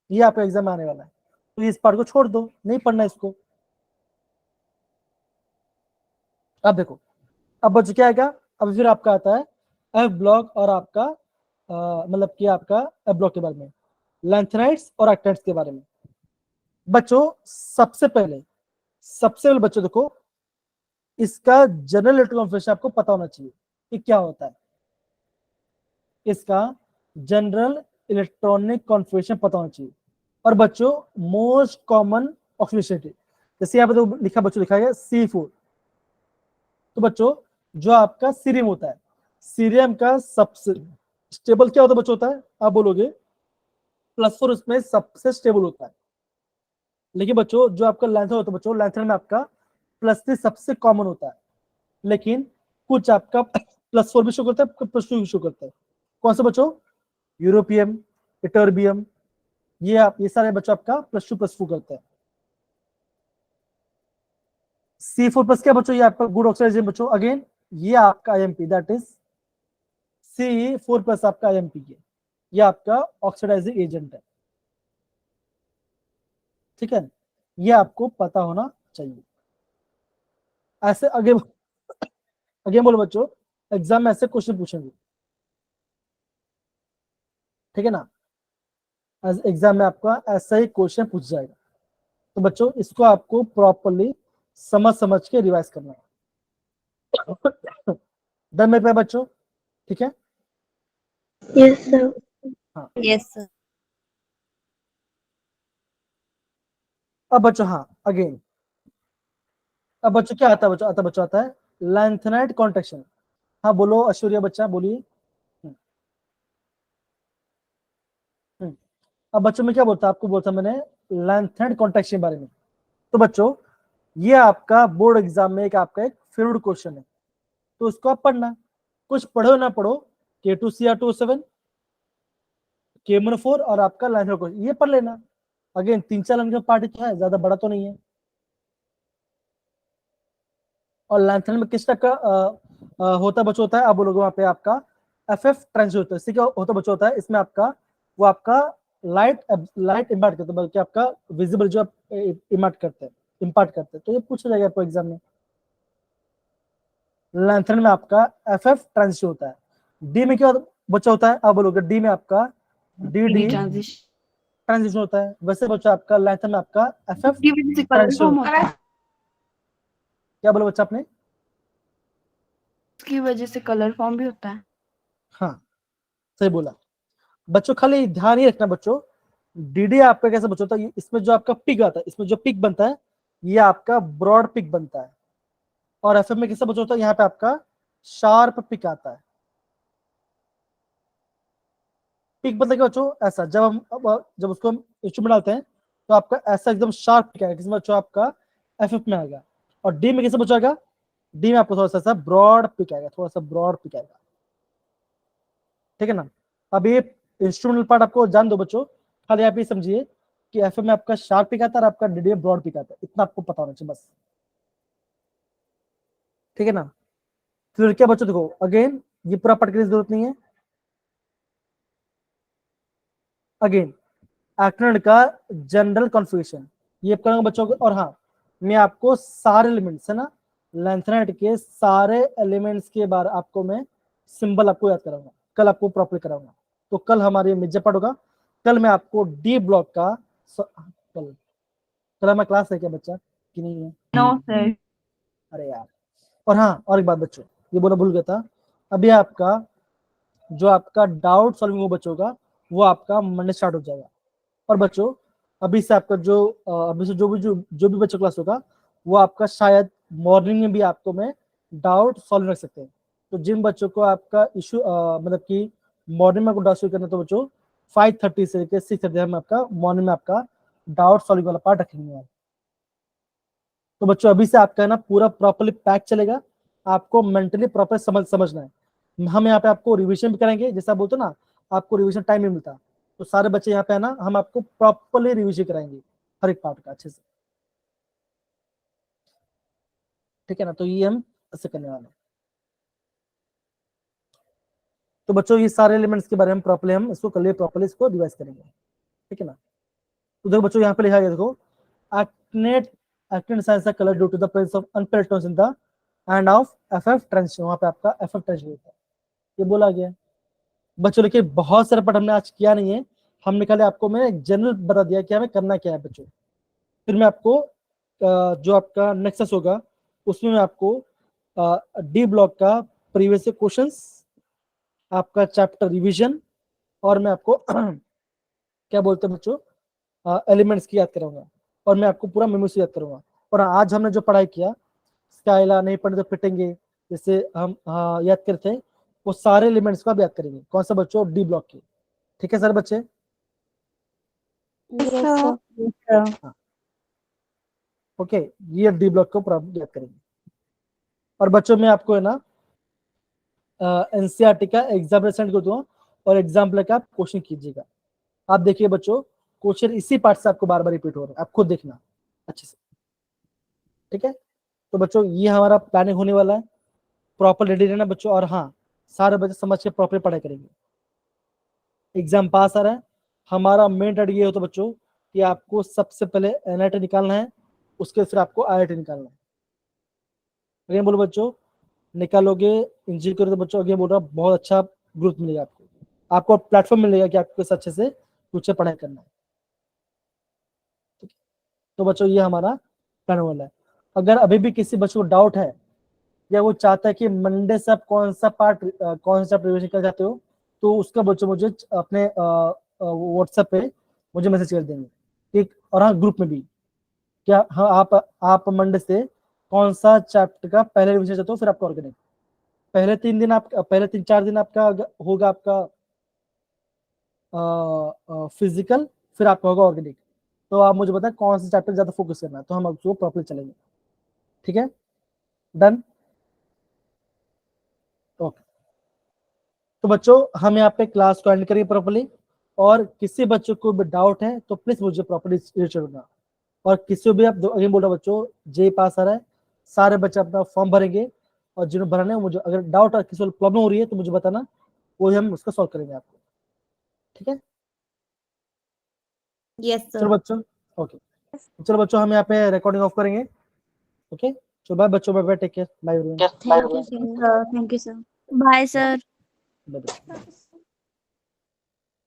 [SPEAKER 1] ये आपका एग्जाम आने वाला है। तो इस पार्ट को छोड़ दो, नहीं पढ़ना इसको। अब देखो, अब बच्चों क्या आएगा, अब फिर आपका आता है F ब्लॉक और आपका मतलब कि आपका F ब्लॉक के बारे में, लैंथेनाइट्स और एक्टाइट्स के बारे में। बच्चों सबसे पहले बच्चों देखो, इसका जनरल इलेक्ट्रॉन कॉन्फिगरेशन आपको पता होना चाहिए कि क्या होता है, इसका जनरल इलेक्ट्रॉनिक कॉन्फिगरेशन पता होना चाहिए। और बच्चों मोस्ट कॉमन ऑक्सीडेशन, जैसे यहाँ पे तो लिखा बच्चों, लिखा है C4। तो बच्चों जो आपका सीरियम होता है, सीरियम का सबसे स्टेबल क्या होता है बच्चों, होता है आप बोलोगे +4, उसमें सबसे स्टेबल होता है। लेकिन बच्चों जो आपका लैंथर होता है बच्चों, लैंथर में आपका +3 सबसे कॉमन होता है, लेकिन कुछ आपका +4 भी शो करता है, +2 भी शो करता है। कौन सा बच्चों, यूरोपियम, इटर्बियम, ये सारे बच्चों आपका +2 +4 करते हैं। C4+ क्या बच्चों, ये आपका गुड ऑक्सीडाइजिंग बच्चों। अगेन ये आपका IMP, दैट इज C4+ आपका IMP है, ये आपका ऑक्सीडाइजिंग एजेंट है। ठीक है, ये आपको पता होना चाहिए। ऐसे आगे बोलो बच्चों, एग्जाम में ऐसे क्वेश्चन पूछेंगे, ठीक है ना। एग्जाम में आपका ऐसा ही क्वेश्चन पूछ जाएगा, तो बच्चों इसको आपको प्रॉपरली समझ के रिवाइज करना है। डन मेरे पे बच्चों, ठीक है।
[SPEAKER 4] Yes, sir.
[SPEAKER 1] हाँ,
[SPEAKER 2] Yes, sir.
[SPEAKER 1] अब बच्चों हाँ अगेन, अब बच्चों क्या आता है बच्चों, आता है लेंथेनाइट कॉन्ट्रैक्शन। हाँ बोलो ऐश्वर्या बच्चा, बोलिए। हम्म, अब बच्चों में क्या बोलता है, आपको बोलता मैंने लेंथेनाइट कॉन्ट्रैक्शन के बारे में। तो बच्चों ये आपका बोर्ड एग्जाम में आपका एक फेवरेट क्वेश्चन है, तो उसको आप पढ़ना, कुछ पढ़ो ना पढ़ो, K2Cr2O7, K1O4 और आपका लेंथेनाइट क्वेश्चन ये पढ़ लेना। अगेन 3-4 लाइन का पार्ट तो है, ज्यादा बड़ा तो नहीं है। और लेंथेनाइट में किस तक का होता बच्चों होता है, आप बोलोगे वहां पे आपका FF ट्रांजिट होता है। इससे क्या होता बच्चों होता है, इसमें आपका वो आपका लाइट इम्पार्ट करते हैं, बल्कि आपका विजिबल जो आप इम्पार्ट करते हैं। तो ये पूछा जाएगा आपको एग्जाम में। लेंथेनाइट में आपका FF ट्रांजिट होता है। डी में क्या बच्चा होता है, आप बोलोगे डी में आपका DD
[SPEAKER 3] ट्रांजिशन
[SPEAKER 1] ट्रांजिशन होता है। वैसे बच्चा आपका लेंथेनाइट में आपका FF
[SPEAKER 3] की वजह से कलर
[SPEAKER 1] ट्रांजिशन
[SPEAKER 3] फॉर्म
[SPEAKER 1] होता
[SPEAKER 3] होता
[SPEAKER 1] है।
[SPEAKER 3] है,
[SPEAKER 1] क्या बोला बच्चा आपने?
[SPEAKER 3] उसकी वजह से कलर फॉर्म भी होता है।
[SPEAKER 1] हाँ सही बोला बच्चों, खाली ध्यान ही रखना बच्चों, DD आपका कैसे बच्चों होता है, इसमें जो आपका पिक आता है, इसमें जो पिक बनता है ये आपका ब्रॉड पिक बनता है। और FF में कैसा बच्चों होता है, यहाँ पे आपका शार्प पिक आता है। पिक मतलब क्या बच्चों, ऐसा जब उसको हम इंस्ट्रूमेंट डालते हैं तो आपका ऐसा एकदम शार्प पिक आएगा, किसमें बच्चों आपका FF में आएगा। और डी में कैसे बच्चों आएगा, डी में आपको थोड़ा सा ब्रॉड पिक आएगा, थोड़ा सा ब्रॉड पिक आएगा, ठीक है ना। अब ये इंस्ट्रूमेंटल पार्ट आपको जान दो बच्चों, खाली आप ये समझिए कि FF में आपका शार्प पिक आता है और आपका DD में ब्रॉड पिक आता है, इतना आपको पता होना चाहिए बस, ठीक है ना। फिर क्या बच्चों देखो, अगेन ये पूरा पढ़ के जरूरत नहीं है। अगेन एक्टिनेट का जनरल कॉन्फ़िगरेशन ये करूंगा बच्चों को। और हाँ मैं आपको सारे एलिमेंट्स है ना, लेंथेनाइट के सारे एलिमेंट्स के बारे आपको मैं सिंबल आपको याद कराऊंगा, कल आपको प्रॉपर कराऊंगा। तो कल हमारे मेजर पार्ट होगा, कल मैं आपको डी ब्लॉक का कल हमारा क्लास है क्या बच्चा कि नहीं है?
[SPEAKER 3] No sir.
[SPEAKER 1] अरे यार, और हाँ और एक बात बच्चों, ये बोला भूल गया था, अभी आपका जो आपका डाउट सॉल्विंग वो बच्चों का वो आपका मंडे स्टार्ट हो जाएगा। और बच्चों अभी से आपका अभी से जो भी बच्चों क्लास होगा वो आपका शायद मॉर्निंग में भी आपको मैं डाउट सॉल्व रख सकते हैं। तो जिन बच्चों को आपका इशू मतलब कि मॉर्निंग में आपको डाउट सॉल्व करना, तो बच्चों 5:30 से लेकर 6:30 हम आपका मॉर्निंग में आपका डाउट सॉल्विंग वाला पार्ट रखेंगे। तो बच्चों अभी से आपका है ना पूरा प्रॉपर्ली पैक चलेगा, आपको मेंटली प्रॉपर समझना है। हम यहाँ पे आपको रिवीजन भी करेंगे, जैसा बोलते हो ना आपको रिवीजन टाइम नहीं मिलता, तो सारे बच्चे यहाँ पे है ना हम आपको प्रॉपर्ली रिवीजन कराएंगे हर एक पार्ट का अच्छे से, ठीक है ना। तो ये हम ऐसे करने वाले हैं। तो बच्चों ये सारे एलिमेंट्स के बारे में प्रॉपर्ली हम इसको कल प्रॉपर्ली इसको रिवाइज करेंगे, ठीक है ना। तो देखो बच्चों यहाँ पे लिखा गया, देखो actinate signs are colored due to the presence of unpaired tones in the and of FF transition, वहां पे आपका FF transition होता है, ये बोला गया है। बच्चों देखिए बहुत सारा पार्ट हमने आज किया नहीं है, हमने खाली आपको मैं एक जनरल बता दिया कि हमें करना क्या है बच्चों। फिर मैं आपको जो आपका नेक्सस होगा उसमें मैं आपको डी ब्लॉक का प्रीवियस क्वेश्चंस, आपका चैप्टर रिवीजन, और मैं आपको क्या बोलते हैं बच्चों एलिमेंट्स की याद कराऊंगा, और मैं आपको पूरा मेमोरी से याद करूंगा। और आज हमने जो पढ़ाई किया स्काइला नहीं पढ़े तो पिटेंगे, जैसे हम याद करते हैं, वो सारे एलिमेंट्स को आप याद करेंगे। कौन सा बच्चों, डी ब्लॉक के, ठीक है सर बच्चे?
[SPEAKER 4] Yes, sir.
[SPEAKER 1] हाँ ओके, ये डी ब्लॉक को पूरा याद करेंगे। और बच्चों में आपको है ना एनसीईआरटी का एग्जाम सेंड कर दूंगा, और एग्जाम लेकर आप क्वेश्चन कीजिएगा। आप देखिए बच्चों क्वेश्चन इसी पार्ट से आपको बार बार रिपीट हो रहा है, आप खुद देखना अच्छे से, ठीक है। तो बच्चों ये हमारा प्लानिंग होने वाला है, प्रॉपर रेडी रहना बच्चों, और हाँ सारे बच्चे समझ के प्रॉपर पढ़ाई करेंगे। एग्जाम पास आ रहा है, हमारा मेन टारगेट ये होता है बच्चों कि आपको सबसे पहले एनआईटी निकालना है, उसके फिर आपको आईआईटी निकालना है। अगेन बोलो बच्चों, निकालोगे इंजीनियर करो तो बच्चों अगेन बोल रहा हूं, बहुत अच्छा ग्रोथ मिलेगा आपको प्लेटफॉर्म मिलेगा कि आपको इस अच्छे से फ्यूचर पढ़ाई करना है, ठीक है। तो बच्चों ये हमारा प्लान वाला है। अगर अभी भी किसी बच्चे को डाउट है या वो चाहता है कि मंडे से आप कौन सा पार्ट कौन सा रिविजन कर जाते हो, तो उसका बच्चों मुझे अपने व्हाट्सएप पे मुझे मैसेज कर देंगे, ठीक। और हाँ ग्रुप में भी, क्या हाँ आप मंडे से कौन सा चैप्टर का पहले रिविजन चाहते हो, फिर आपको ऑर्गेनिक पहले 3-4 दिन आपका होगा आपका फिजिकल, फिर आपका होगा ऑर्गेनिक। तो आप मुझे बताएं कौन सा चैप्टर ज्यादा फोकस करना है, तो हम उसको प्रॉपर्ली चलेंगे, ठीक है। Done, okay. तो बच्चों हम यहाँ पे क्लास को एंड करेंगे प्रॉपर्ली, और किसी बच्चों को भी डाउट है तो प्लीज मुझे प्रॉपर्ली करना। और किसी भी आप अगेन बोल रहा बच्चों, जे पास आ रहा है, सारे बच्चे अपना फॉर्म भरेंगे, और जिन्हें भरना है मुझे अगर डाउट और किसी को प्रॉब्लम हो रही है तो मुझे बताना, वो हम उसका सॉल्व करेंगे आपको, ठीक है।
[SPEAKER 5] यस
[SPEAKER 1] चलो
[SPEAKER 5] सर।
[SPEAKER 1] बच्चों, ओके, चलो बच्चों हम यहाँ पे रिकॉर्डिंग ऑफ करेंगे, ओके। चलो बाय बच्चों, bye bye, take care, bye everyone,
[SPEAKER 5] thank you sir.
[SPEAKER 2] Thank you, sir.
[SPEAKER 5] Bye sir.
[SPEAKER 1] Bye.